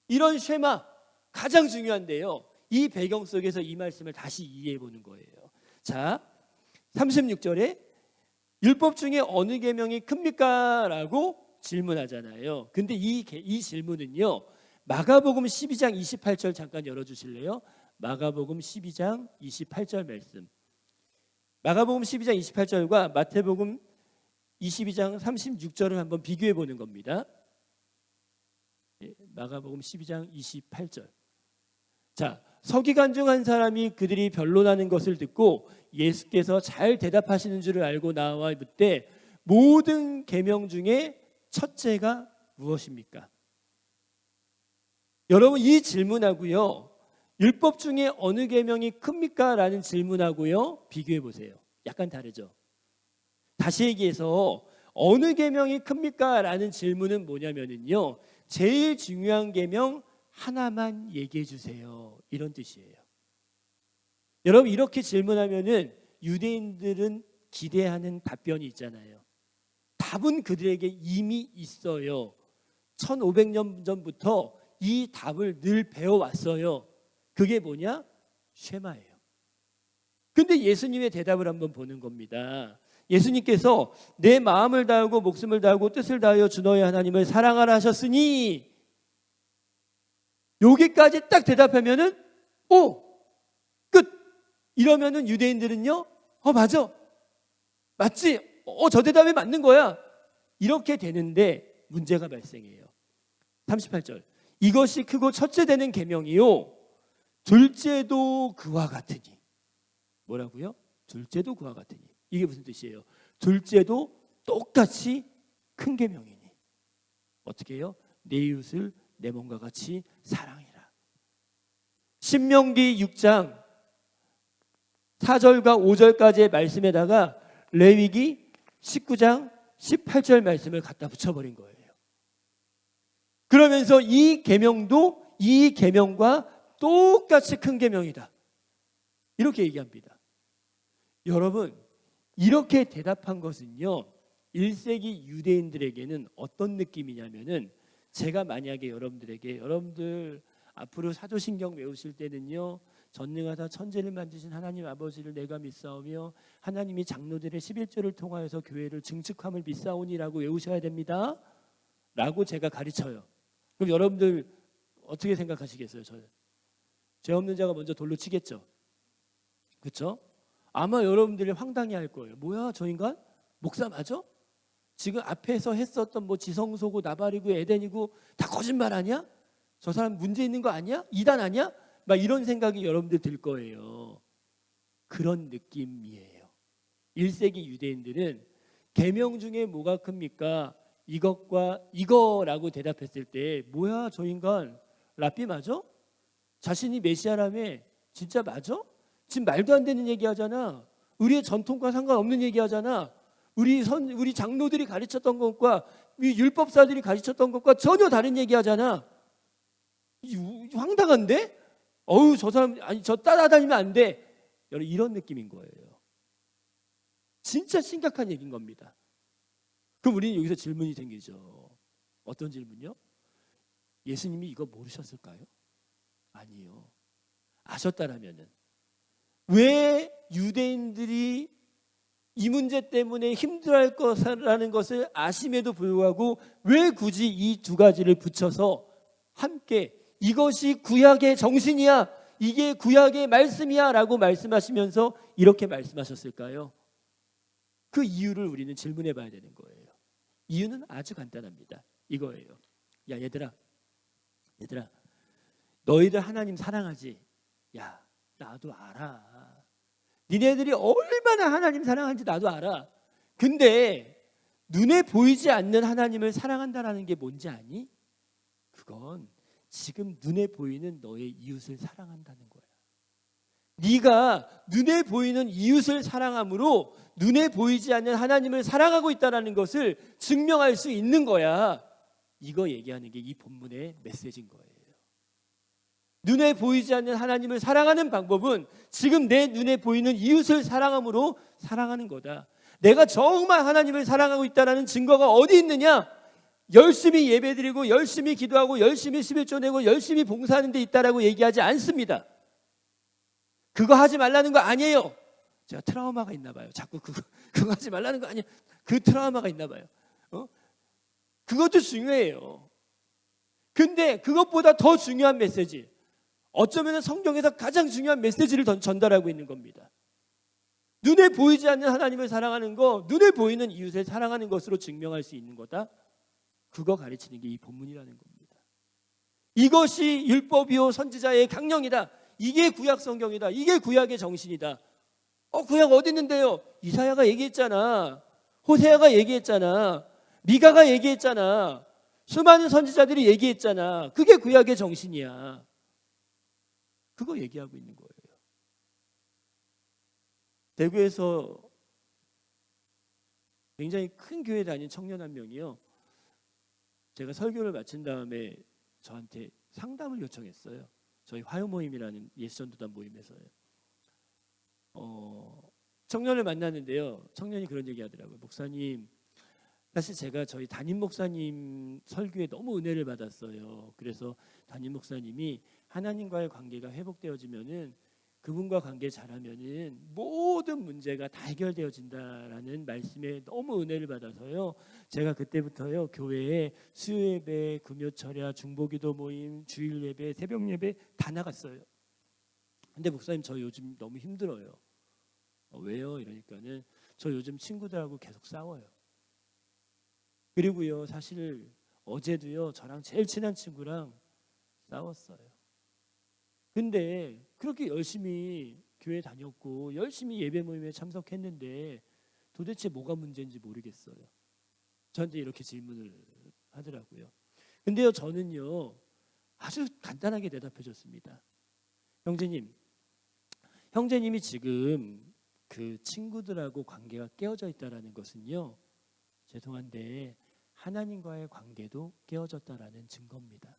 이런 쉐마 가장 중요한데요. 이 배경 속에서 이 말씀을 다시 이해해 보는 거예요. 자, 36절에 율법 중에 어느 계명이 큽니까? 라고 질문하잖아요. 근데 이 질문은요, 마가복음 12장 28절 잠깐 열어주실래요? 마가복음 12장 28절 말씀. 마가복음 12장 28절과 마태복음 22장 36절을 한번 비교해 보는 겁니다. 마가복음 12장 28절. 자, 서기관중 한 사람이 그들이 변론하는 것을 듣고 예수께서 잘 대답하시는 줄을 알고 나와 묻되 모든 계명 중에 첫째가 무엇입니까? 여러분, 이 질문하고요, 율법 중에 어느 계명이 큽니까? 라는 질문하고요, 비교해 보세요. 약간 다르죠. 다시 얘기해서 어느 계명이 큽니까? 라는 질문은 뭐냐면요, 제일 중요한 계명 하나만 얘기해 주세요, 이런 뜻이에요. 여러분, 이렇게 질문하면은 유대인들은 기대하는 답변이 있잖아요. 답은 그들에게 이미 있어요. 1500년 전부터 이 답을 늘 배워왔어요. 그게 뭐냐? 쉐마예요. 근데 예수님의 대답을 한번 보는 겁니다. 예수님께서 내 마음을 다하고 목숨을 다하고 뜻을 다하여 주 너의 하나님을 사랑하라 하셨으니, 여기까지 딱 대답하면은 끝. 이러면은 유대인들은요, 맞아, 맞지, 저 대답이 맞는 거야, 이렇게 되는데 문제가 발생해요. 38절, 이것이 크고 첫째 되는 계명이요 둘째도 그와 같으니. 뭐라고요? 둘째도 그와 같으니. 이게 무슨 뜻이에요? 둘째도 똑같이 큰 계명이니. 어떻게 해요? 내 이웃을 내 몸과 같이 사랑해라. 신명기 6장 4절과 5절까지의 말씀에다가 레위기 19장 18절 말씀을 갖다 붙여버린 거예요. 그러면서 이 계명도 이 계명과 똑같이 큰 계명이다, 이렇게 얘기합니다. 여러분, 이렇게 대답한 것은요, 1세기 유대인들에게는 어떤 느낌이냐면은, 제가 만약에 여러분들 앞으로 사도신경 외우실 때는요, 전능하사 천지를 만드신 하나님 아버지를 내가 믿사오며 하나님이 장로들의 11조를 통하여서 교회를 증축함을 믿사오니라고 외우셔야 됩니다 라고 제가 가르쳐요. 그럼 여러분들 어떻게 생각하시겠어요? 저는 죄 없는 자가 먼저 돌로 치겠죠. 그렇죠? 아마 여러분들이 황당해 할 거예요. 뭐야, 저 인간 목사 맞아? 지금 앞에서 했었던 뭐 지성소고 나발이고 에덴이고 다 거짓말 아니야? 저 사람 문제 있는 거 아니야? 이단 아니야? 막 이런 생각이 여러분들 들 거예요. 그런 느낌이에요. 1세기 유대인들은 계명 중에 뭐가 큽니까? 이것과 이거라고 대답했을 때, 뭐야, 저 인간 랍비 맞아? 자신이 메시아라며? 진짜 맞아? 지금 말도 안 되는 얘기 하잖아. 우리의 전통과 상관없는 얘기 하잖아. 우리 장로들이 가르쳤던 것과 율법사들이 가르쳤던 것과 전혀 다른 얘기 하잖아. 황당한데? 저 사람, 저 따라다니면 안 돼. 여러분, 이런 느낌인 거예요. 진짜 심각한 얘기인 겁니다. 그럼 우리는 여기서 질문이 생기죠. 어떤 질문이요? 예수님이 이거 모르셨을까요? 아니요. 아셨다라면은 왜 유대인들이 이 문제 때문에 힘들어할 거라는 것을 아심에도 불구하고 왜 굳이 이 두 가지를 붙여서 함께 이것이 구약의 정신이야, 이게 구약의 말씀이야 라고 말씀하시면서 이렇게 말씀하셨을까요? 그 이유를 우리는 질문해 봐야 되는 거예요. 이유는 아주 간단합니다. 이거예요. 야, 얘들아, 너희들 하나님 사랑하지? 야, 나도 알아. 니네들이 얼마나 하나님 사랑하는지 나도 알아. 근데 눈에 보이지 않는 하나님을 사랑한다라는 게 뭔지 아니? 그건 지금 눈에 보이는 너의 이웃을 사랑한다는 거야. 네가 눈에 보이는 이웃을 사랑함으로 눈에 보이지 않는 하나님을 사랑하고 있다는 것을 증명할 수 있는 거야. 이거 얘기하는 게 이 본문의 메시지인 거예요. 눈에 보이지 않는 하나님을 사랑하는 방법은 지금 내 눈에 보이는 이웃을 사랑함으로 사랑하는 거다. 내가 정말 하나님을 사랑하고 있다는 증거가 어디 있느냐? 열심히 예배드리고 열심히 기도하고 열심히 11조 내고 열심히 봉사하는 데 있다라고 얘기하지 않습니다. 그거 하지 말라는 거 아니에요. 제가 트라우마가 있나 봐요. 자꾸 그거 하지 말라는 거 아니에요. 그 트라우마가 있나 봐요. 그것도 중요해요. 근데 그것보다 더 중요한 메시지, 어쩌면 성경에서 가장 중요한 메시지를 전달하고 있는 겁니다. 눈에 보이지 않는 하나님을 사랑하는 거, 눈에 보이는 이웃을 사랑하는 것으로 증명할 수 있는 거다. 그거 가르치는 게 이 본문이라는 겁니다. 이것이 율법이요 선지자의 강령이다. 이게 구약 성경이다. 이게 구약의 정신이다. 구약 어디 있는데요? 이사야가 얘기했잖아. 호세아가 얘기했잖아. 미가가 얘기했잖아. 수많은 선지자들이 얘기했잖아. 그게 구약의 정신이야. 그거 얘기하고 있는 거예요. 대구에서 굉장히 큰 교회 다닌 청년 한 명이요. 제가 설교를 마친 다음에 저한테 상담을 요청했어요. 저희 화요 모임이라는 예수전도단 모임에서요. 청년을 만났는데요. 청년이 그런 얘기 하더라고요. 목사님, 사실 제가 저희 담임 목사님 설교에 너무 은혜를 받았어요. 그래서 담임 목사님이 하나님과의 관계가 회복되어지면은 그분과 관계 잘하면은 모든 문제가 다 해결되어진다라는 말씀에 너무 은혜를 받아서요. 제가 그때부터요 교회에 수요예배, 금요철야, 중보기도 모임, 주일예배, 새벽예배 다 나갔어요. 근데 목사님 저 요즘 너무 힘들어요. 왜요? 이러니까는 저 요즘 친구들하고 계속 싸워요. 그리고요 사실 어제도요 저랑 제일 친한 친구랑 싸웠어요. 근데 그렇게 열심히 교회 다녔고 열심히 예배 모임에 참석했는데 도대체 뭐가 문제인지 모르겠어요. 저한테 이렇게 질문을 하더라고요. 근데요 저는요 아주 간단하게 대답해 줬습니다. 형제님이 지금 그 친구들하고 관계가 깨어져 있다라는 것은요, 죄송한데 하나님과의 관계도 깨어졌다라는 증거입니다.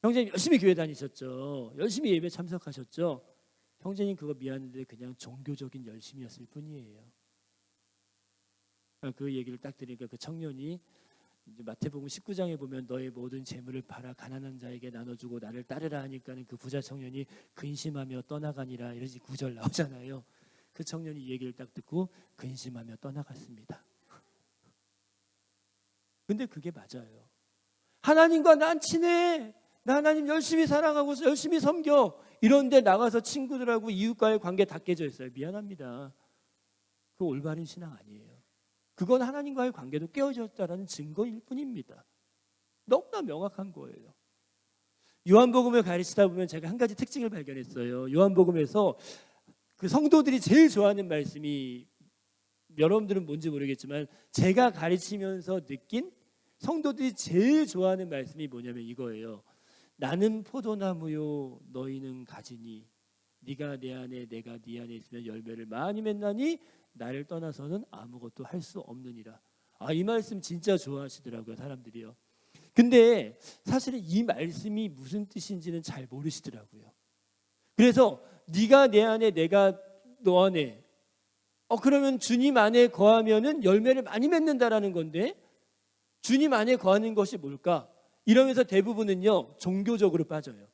형제님 열심히 교회 다니셨죠. 열심히 예배 참석하셨죠. 형제님 그거 미안한데 그냥 종교적인 열심이었을 뿐이에요. 그 얘기를 딱 들으니까 그 청년이 이제 마태복음 19장에 보면 너의 모든 재물을 팔아 가난한 자에게 나눠주고 나를 따르라 하니까는 그 부자 청년이 근심하며 떠나가니라 이런 구절 나오잖아요. 그 청년이 이 얘기를 딱 듣고 근심하며 떠나갔습니다. 근데 그게 맞아요. 하나님과 난 친해. 나 하나님 열심히 사랑하고 열심히 섬겨. 이런데 나가서 친구들하고 이웃과의 관계 다 깨져 있어요. 미안합니다. 그거 올바른 신앙 아니에요. 그건 하나님과의 관계도 깨어졌다는 증거일 뿐입니다. 너무나 명확한 거예요. 요한복음을 가르치다 보면 제가 한 가지 특징을 발견했어요. 요한복음에서 그 성도들이 제일 좋아하는 말씀이, 여러분들은 뭔지 모르겠지만 제가 가르치면서 느낀 성도들이 제일 좋아하는 말씀이 뭐냐면 이거예요. 나는 포도나무요 너희는 가지니 네가 내 안에 내가 네 안에 있으면 열매를 많이 맺나니 나를 떠나서는 아무것도 할 수 없느니라. 이 말씀 진짜 좋아하시더라고요, 사람들이요. 근데 사실은 이 말씀이 무슨 뜻인지는 잘 모르시더라고요. 그래서 네가 내 안에 내가 너 안에, 그러면 주님 안에 거하면은 열매를 많이 맺는다라는 건데 주님 안에 거하는 것이 뭘까? 이러면서 대부분은요 종교적으로 빠져요.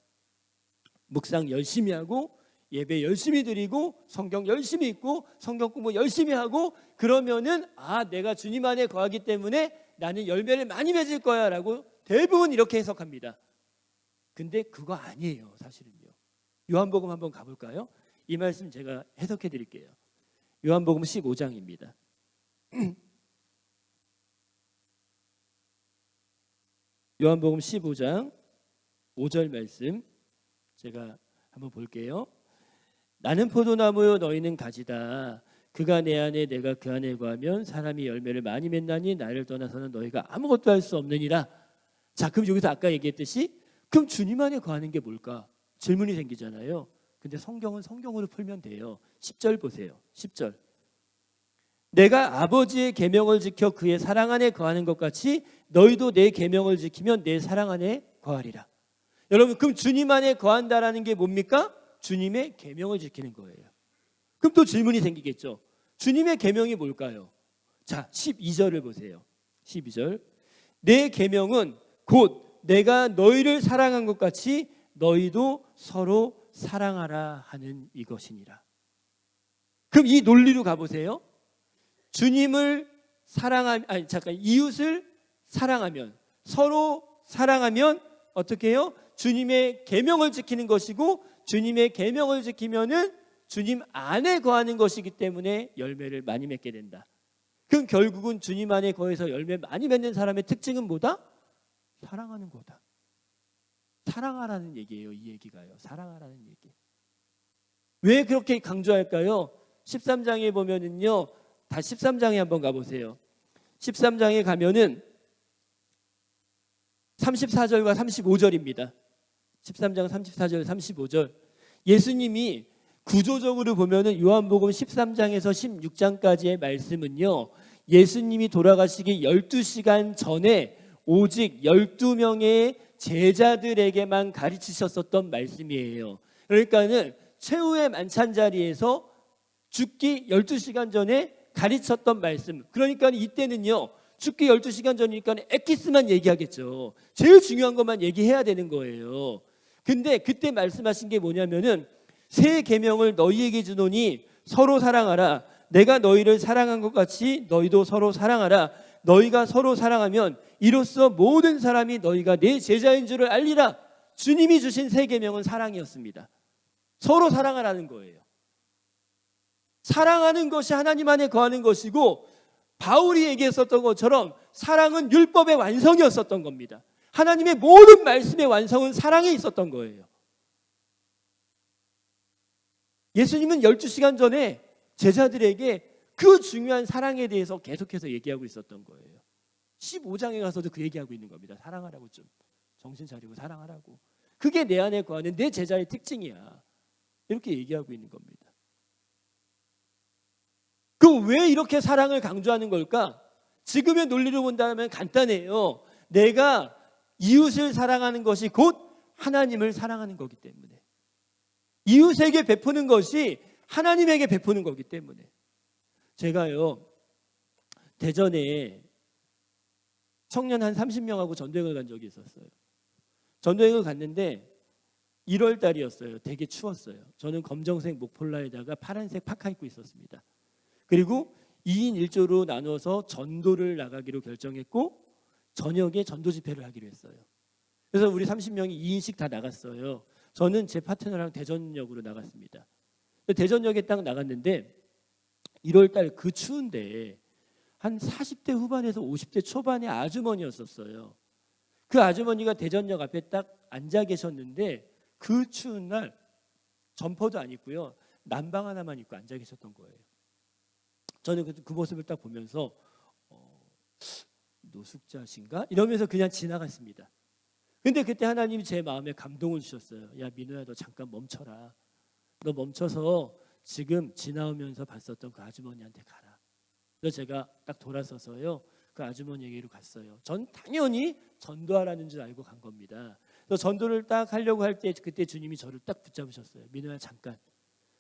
묵상 열심히 하고 예배 열심히 드리고 성경 열심히 읽고 성경 공부 열심히 하고 그러면은 내가 주님 안에 거하기 때문에 나는 열매를 많이 맺을 거야 라고 대부분 이렇게 해석합니다. 근데 그거 아니에요. 사실은요. 요한복음 한번 가볼까요? 이 말씀 제가 해석해 드릴게요. 요한복음 15장입니다. 요한복음 15장 5절 말씀 제가 한번 볼게요. 나는 포도나무요 너희는 가지다. 그가 내 안에 내가 그 안에 거하면 사람이 열매를 많이 맺나니 나를 떠나서는 너희가 아무것도 할 수 없느니라. 자, 그럼 여기서 아까 얘기했듯이 그럼 주님 안에 거하는 게 뭘까? 질문이 생기잖아요. 근데 성경은 성경으로 풀면 돼요. 10절 보세요. 10절. 내가 아버지의 계명을 지켜 그의 사랑 안에 거하는 것 같이 너희도 내 계명을 지키면 내 사랑 안에 거하리라. 여러분, 그럼 주님 안에 거한다라는 게 뭡니까? 주님의 계명을 지키는 거예요. 그럼 또 질문이 생기겠죠. 주님의 계명이 뭘까요? 자, 12절을 보세요. 12절. 내 계명은 곧 내가 너희를 사랑한 것 같이 너희도 서로 사랑하라 하는 이것이니라. 그럼 이 논리로 가보세요. 주님을 이웃을 사랑하면, 서로 사랑하면 어떻게 해요? 주님의 계명을 지키는 것이고 주님의 계명을 지키면은 주님 안에 거하는 것이기 때문에 열매를 많이 맺게 된다. 그럼 결국은 주님 안에 거해서 열매 많이 맺는 사람의 특징은 뭐다? 사랑하는 거다. 사랑하라는 얘기예요. 이 얘기가요. 사랑하라는 얘기. 왜 그렇게 강조할까요? 13장에 보면은요. 다 13장에 한번 가보세요. 13장에 가면은 34절과 35절입니다. 13장 34절 35절. 예수님이 구조적으로 보면은 요한복음 13장에서 16장까지의 말씀은요, 예수님이 돌아가시기 12시간 전에 오직 12명의 제자들에게만 가르치셨었던 말씀이에요. 그러니까는 최후의 만찬 자리에서 죽기 12시간 전에 가르쳤던 말씀. 그러니까 이때는요, 죽기 12시간 전이니까 엑기스만 얘기하겠죠. 제일 중요한 것만 얘기해야 되는 거예요. 근데 그때 말씀하신 게 뭐냐면은 새 계명을 너희에게 주노니 서로 사랑하라. 내가 너희를 사랑한 것 같이 너희도 서로 사랑하라. 너희가 서로 사랑하면 이로써 모든 사람이 너희가 내 제자인 줄을 알리라. 주님이 주신 새 계명은 사랑이었습니다. 서로 사랑하라는 거예요. 사랑하는 것이 하나님 안에 거하는 것이고, 바울이 얘기했었던 것처럼 사랑은 율법의 완성이었었던 겁니다. 하나님의 모든 말씀의 완성은 사랑에 있었던 거예요. 예수님은 12시간 전에 제자들에게 그 중요한 사랑에 대해서 계속해서 얘기하고 있었던 거예요. 15장에 가서도 그 얘기하고 있는 겁니다. 사랑하라고, 좀 정신 차리고 사랑하라고. 그게 내 안에 거하는 내 제자의 특징이야. 이렇게 얘기하고 있는 겁니다. 그럼 왜 이렇게 사랑을 강조하는 걸까? 지금의 논리로 본다면 간단해요. 내가 이웃을 사랑하는 것이 곧 하나님을 사랑하는 거기 때문에, 이웃에게 베푸는 것이 하나님에게 베푸는 거기 때문에. 제가요, 대전에 청년 한 30명하고 전도여행을 간 적이 있었어요. 전도여행을 갔는데 1월 달이었어요. 되게 추웠어요. 저는 검정색 목폴라에다가 파란색 파카 입고 있었습니다. 그리고 2인 1조로 나눠서 전도를 나가기로 결정했고, 저녁에 전도 집회를 하기로 했어요. 그래서 우리 30명이 2인씩 다 나갔어요. 저는 제 파트너랑 대전역으로 나갔습니다. 대전역에 딱 나갔는데 1월 달 그 추운데 한 40대 후반에서 50대 초반의 아주머니였었어요. 그 아주머니가 대전역 앞에 딱 앉아 계셨는데 그 추운 날 점퍼도 안 입고요, 난방 하나만 입고 앉아 계셨던 거예요. 저는 그 모습을 딱 보면서 노숙자신가? 이러면서 그냥 지나갔습니다. 근데 그때 하나님이 제 마음에 감동을 주셨어요. 야, 민호야, 너 잠깐 멈춰라. 너 멈춰서 지금 지나오면서 봤었던 그 아주머니한테 가라. 그래서 제가 딱 돌아서서요, 그 아주머니에게로 갔어요. 전 당연히 전도하라는 줄 알고 간 겁니다. 그래서 전도를 딱 하려고 할 때 그때 주님이 저를 딱 붙잡으셨어요. 민호야, 잠깐.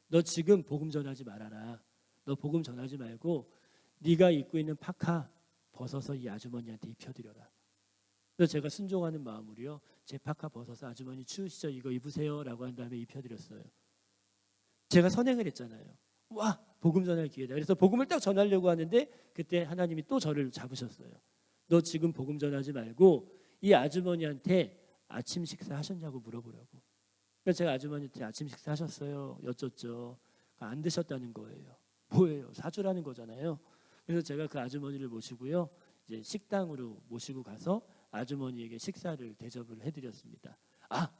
너 지금 복음 전하지 말아라. 너 복음 전하지 말고 네가 입고 있는 파카 벗어서 이 아주머니한테 입혀드려라. 그래서 제가 순종하는 마음으로요, 제 파카 벗어서 아주머니 추우시죠? 이거 입으세요 라고 한 다음에 입혀드렸어요. 제가 선행을 했잖아요. 와, 복음 전할 기회다. 그래서 복음을 딱 전하려고 하는데 그때 하나님이 또 저를 잡으셨어요. 너 지금 복음 전하지 말고 이 아주머니한테 아침 식사 하셨냐고 물어보라고. 그래서 제가 아주머니한테 아침 식사 하셨어요? 여쭸죠. 안 드셨다는 거예요. 뭐예요? 사주라는 거잖아요. 그래서 제가 그 아주머니를 모시고요, 이제 식당으로 모시고 가서 아주머니에게 식사를 대접을 해드렸습니다.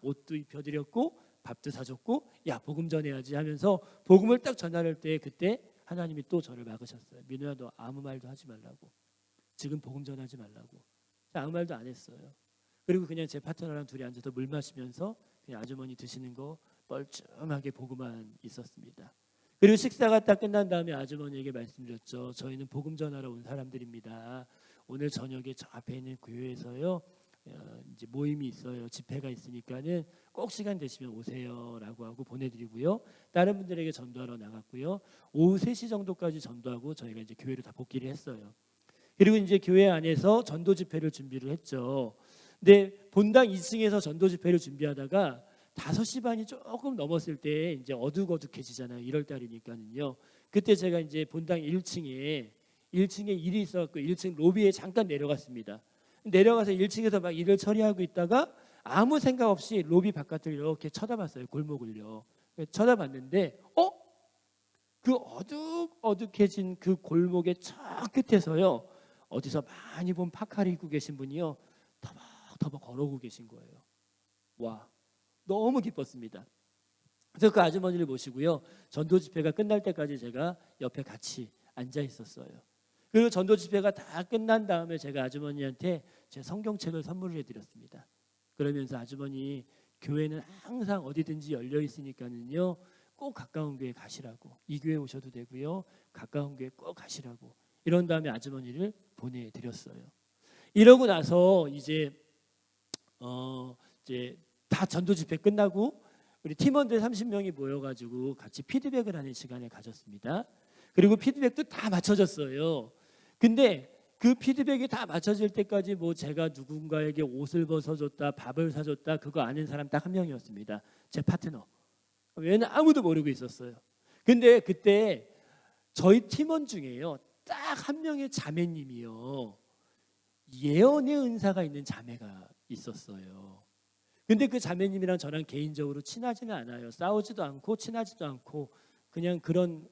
옷도 입혀드렸고 밥도 사줬고, 야, 복음 전해야지 하면서 복음을 딱 전할 때 그때 하나님이 또 저를 막으셨어요. 민호야, 너 아무 말도 하지 말라고. 지금 복음 전하지 말라고. 아무 말도 안 했어요. 그리고 그냥 제 파트너랑 둘이 앉아서 물 마시면서 그냥 아주머니 드시는 거 뻘쭘하게 보고만 있었습니다. 그리고 식사가 딱 끝난 다음에 아주머니에게 말씀드렸죠. 저희는 복음 전하러 온 사람들입니다. 오늘 저녁에 저 앞에 있는 교회에서요, 이제 모임이 있어요. 집회가 있으니까는 꼭 시간 되시면 오세요라고 하고 보내드리고요. 다른 분들에게 전도하러 나갔고요. 오후 3시 정도까지 전도하고 저희가 이제 교회로 다 복귀를 했어요. 그리고 이제 교회 안에서 전도 집회를 준비를 했죠. 근데 본당 2층에서 전도 집회를 준비하다가 5시 반이 조금 넘었을 때 이제 어둑어둑해지잖아요. 1월 달이니까는요. 그때 제가 이제 본당 1층에 일이 있어갖고 1층 로비에 잠깐 내려갔습니다. 내려가서 1층에서 막 일을 처리하고 있다가 아무 생각 없이 로비 바깥을 이렇게 쳐다봤어요. 골목을요. 쳐다봤는데 그 어둑어둑해진 그 골목의 저 끝에서요, 어디서 많이 본 파카를 입고 계신 분이요, 터벅터벅 걸어오고 계신 거예요. 와, 너무 기뻤습니다. 그래서 그 아주머니를 모시고요, 전도 집회가 끝날 때까지 제가 옆에 같이 앉아 있었어요. 그리고 전도 집회가 다 끝난 다음에 제가 아주머니한테 제 성경책을 선물을 해드렸습니다. 그러면서 아주머니 교회는 항상 어디든지 열려 있으니까는요 꼭 가까운 교회 가시라고, 이 교회 오셔도 되고요 가까운 교회 꼭 가시라고, 이런 다음에 아주머니를 보내드렸어요. 이러고 나서 이제 다 전도 집회 끝나고 우리 팀원들 30명이 모여가지고 같이 피드백을 하는 시간을 가졌습니다. 그리고 피드백도 다 맞춰졌어요. 근데 그 피드백이 다 맞춰질 때까지 뭐 제가 누군가에게 옷을 벗어줬다, 밥을 사줬다, 그거 아는 사람 딱 한 명이었습니다. 제 파트너. 왜냐면 아무도 모르고 있었어요. 근데 그때 저희 팀원 중에요 딱 한 명의 자매님이요 예언의 은사가 있는 자매가 있었어요. 근데 그 자매님이랑 저랑 개인적으로 친하지는 않아요. 싸우지도 않고 친하지도 않고 그냥 그런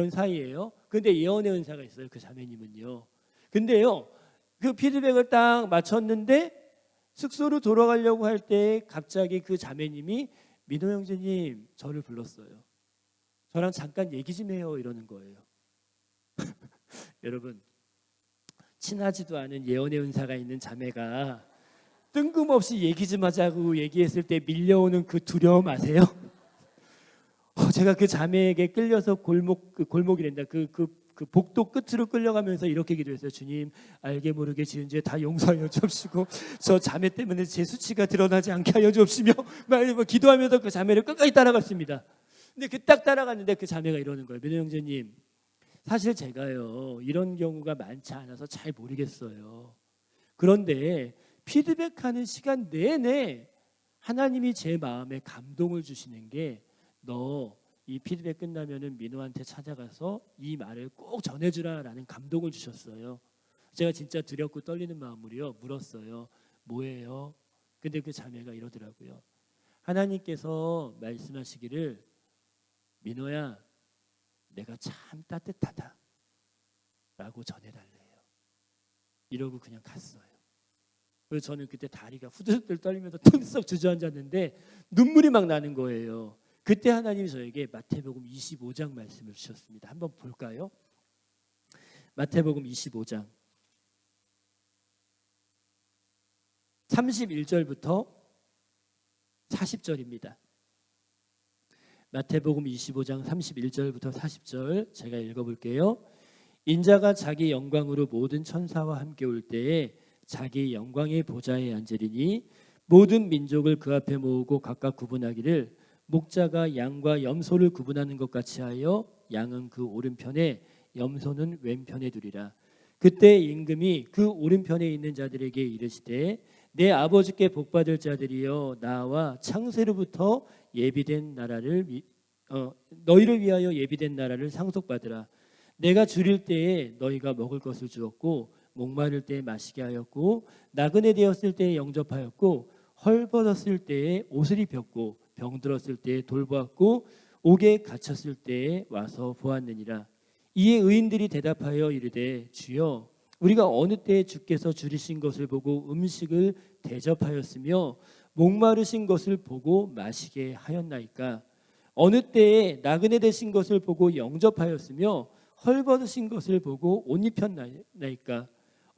사이예요. 근데 예언의 은사가 있어요. 그 자매님은요. 근데요 그 피드백을 딱 맞췄는데 숙소로 돌아가려고 할 때 갑자기 그 자매님이 민호 형제님 저를 불렀어요. 저랑 잠깐 얘기 좀 해요 이러는 거예요. 여러분 친하지도 않은 예언의 은사가 있는 자매가 뜬금없이 얘기 좀 하자고 얘기했을 때 밀려오는 그 두려움 아세요? 제가 그 자매에게 끌려서 골목이란다. 그 복도 끝으로 끌려가면서 이렇게 기도했어요. 주님 알게 모르게 지은 죄 다 용서하여 주옵시고 저 자매 때문에 제 수치가 드러나지 않게 하여 주옵시며 기도하면서 그 자매를 끝까지 따라갔습니다. 근데 그 딱 따라갔는데 그 자매가 이러는 거예요. 민호 형제님 사실 제가요 이런 경우가 많지 않아서 잘 모르겠어요. 그런데 피드백하는 시간 내내 하나님이 제 마음에 감동을 주시는 게 너 이 피드백 끝나면은 민호한테 찾아가서 이 말을 꼭 전해주라라는 감동을 주셨어요. 제가 진짜 두렵고 떨리는 마음으로요 물었어요. 뭐예요? 근데 그 자매가 이러더라고요. 하나님께서 말씀하시기를 민호야 내가 참 따뜻하다 라고 전해달래요. 이러고 그냥 갔어요. 그래서 저는 그때 다리가 후들후들 떨리면서 털썩 주저앉았는데 눈물이 막 나는 거예요. 그때 하나님이 저에게 마태복음 25장 말씀을 주셨습니다. 한번 볼까요? 마태복음 25장 31절부터 40절입니다. 마태복음 25장 31절부터 40절 제가 읽어볼게요. 인자가 자기 영광으로 모든 천사와 함께 올 때에 자기 영광의 보좌에 앉으리니 모든 민족을 그 앞에 모으고 각각 구분하기를 목자가 양과 염소를 구분하는 것 같이 하여 양은 그 오른편에 염소는 왼편에 두리라. 그때 임금이 그 오른편에 있는 자들에게 이르시되 내 아버지께 복받을 자들이여 나와 창세로부터 예비된 나라를 너희를 위하여 예비된 나라를 상속받으라. 내가 줄일 때에 너희가 먹을 것을 주었고 목마를 때에 마시게 하였고 나그네 되었을 때에 영접하였고 헐벗었을 때에 옷을 입혔고 병들었을 때에 돌보았고 옥에 갇혔을 때에 와서 보았느니라. 이에 의인들이 대답하여 이르되 주여 우리가 어느 때에 주께서 줄이신 것을 보고 음식을 대접하였으며 목마르신 것을 보고 마시게 하였나이까? 어느 때에 나그네 되신 것을 보고 영접하였으며 헐벗으신 것을 보고 옷 입혔나이까?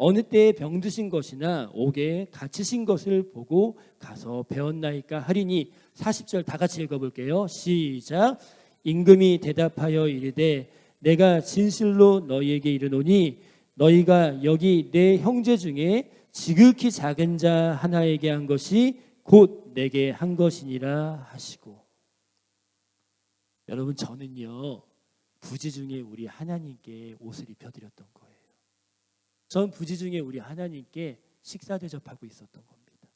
어느 때에 병드신 것이나 옥에 갇히신 것을 보고 가서 배웠나이까 하리니. 40절 다 같이 읽어볼게요. 시작. 임금이 대답하여 이르되 내가 진실로 너희에게 이르노니 너희가 여기 내 형제 중에 지극히 작은 자 하나에게 한 것이 곧 내게 한 것이니라 하시고. 여러분 저는요 부지 중에 우리 하나님께 옷을 입혀드렸던 거예요. 전 부지 중에 우리 하나님께 식사 대접하고 있었던 겁니다.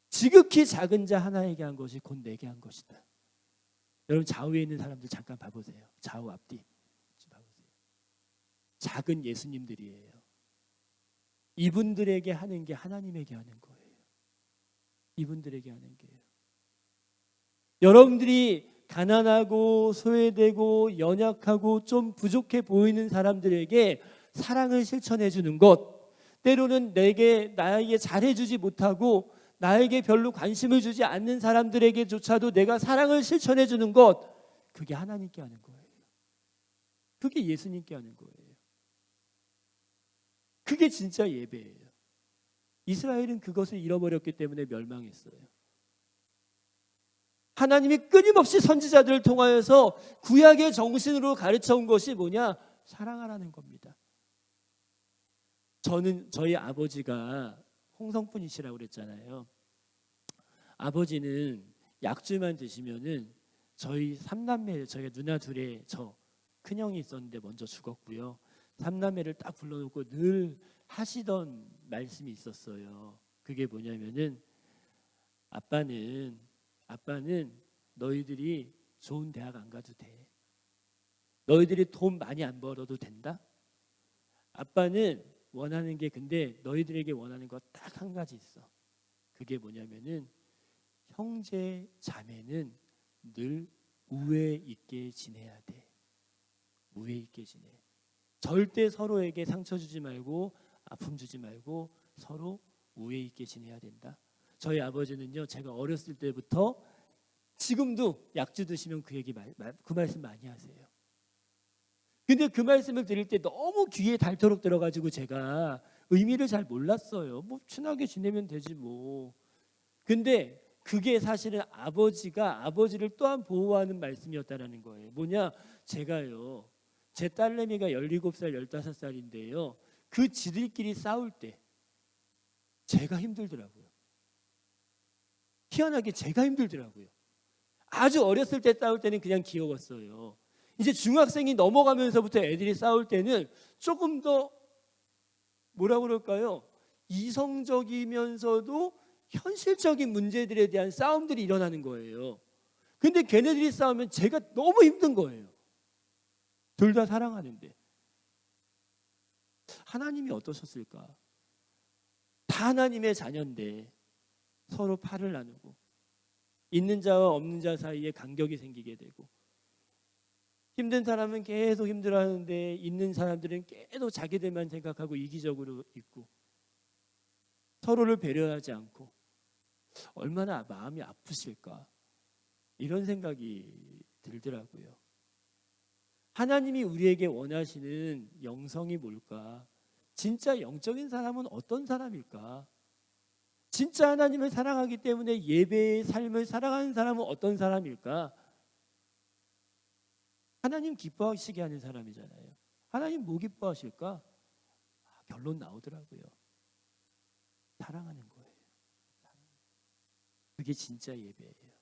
지극히 작은 자 하나에게 한 것이 곧 내게 한 것이다. 여러분 좌우에 있는 사람들 잠깐 봐보세요. 좌우 앞뒤 봐보세요. 작은 예수님들이에요. 이분들에게 하는 게 하나님에게 하는 거예요. 이분들에게 하는 게요. 여러분들이 가난하고 소외되고 연약하고 좀 부족해 보이는 사람들에게 사랑을 실천해 주는 것, 때로는 나에게 잘해주지 못하고 나에게 별로 관심을 주지 않는 사람들에게조차도 내가 사랑을 실천해 주는 것, 그게 하나님께 하는 거예요. 그게 예수님께 하는 거예요. 그게 진짜 예배예요. 이스라엘은 그것을 잃어버렸기 때문에 멸망했어요. 하나님이 끊임없이 선지자들을 통하여서 구약의 정신으로 가르쳐온 것이 뭐냐? 사랑하라는 겁니다. 저희 아버지가 홍성분이시라고 그랬잖아요. 아버지는 약주만 드시면은 저희 삼남매, 저희 누나 둘에 저 큰형이 있었는데 먼저 죽었고요. 삼남매를 딱 불러놓고 늘 하시던 말씀이 있었어요. 그게 뭐냐면은 아빠는 너희들이 좋은 대학 안 가도 돼. 너희들이 돈 많이 안 벌어도 된다. 아빠는 원하는 게 근데 너희들에게 원하는 거 딱 한 가지 있어. 그게 뭐냐면은 형제 자매는 늘 우애 있게 지내야 돼. 우애 있게 지내. 절대 서로에게 상처 주지 말고 아픔 주지 말고 서로 우애 있게 지내야 된다. 저희 아버지는요, 제가 어렸을 때부터 지금도 약주 드시면 그 말씀 많이 하세요. 근데 그 말씀을 드릴 때 너무 귀에 닳도록 들어가지고 제가 의미를 잘 몰랐어요. 뭐 친하게 지내면 되지 뭐. 근데 그게 사실은 아버지가 아버지를 또한 보호하는 말씀이었다라는 거예요. 뭐냐? 제가요, 제 딸내미가 17살, 15살인데요. 그 지들끼리 싸울 때 제가 힘들더라고요. 희한하게 제가 힘들더라고요. 아주 어렸을 때 싸울 때는 그냥 귀여웠어요. 이제 중학생이 넘어가면서부터 애들이 싸울 때는 조금 더 뭐라고 그럴까요? 이성적이면서도 현실적인 문제들에 대한 싸움들이 일어나는 거예요. 근데 걔네들이 싸우면 제가 너무 힘든 거예요. 둘 다 사랑하는데. 하나님이 어떠셨을까? 다 하나님의 자녀인데 서로 팔을 나누고 있는 자와 없는 자 사이에 간격이 생기게 되고 힘든 사람은 계속 힘들어하는데 있는 사람들은 계속 자기들만 생각하고 이기적으로 있고 서로를 배려하지 않고 얼마나 마음이 아프실까 이런 생각이 들더라고요. 하나님이 우리에게 원하시는 영성이 뭘까? 진짜 영적인 사람은 어떤 사람일까? 진짜 하나님을 사랑하기 때문에 예배의 삶을 살아가는 사람은 어떤 사람일까? 하나님 기뻐하시게 하는 사람이잖아요. 하나님 뭐 기뻐하실까? 결론 나오더라고요. 사랑하는 거예요. 그게 진짜 예배예요.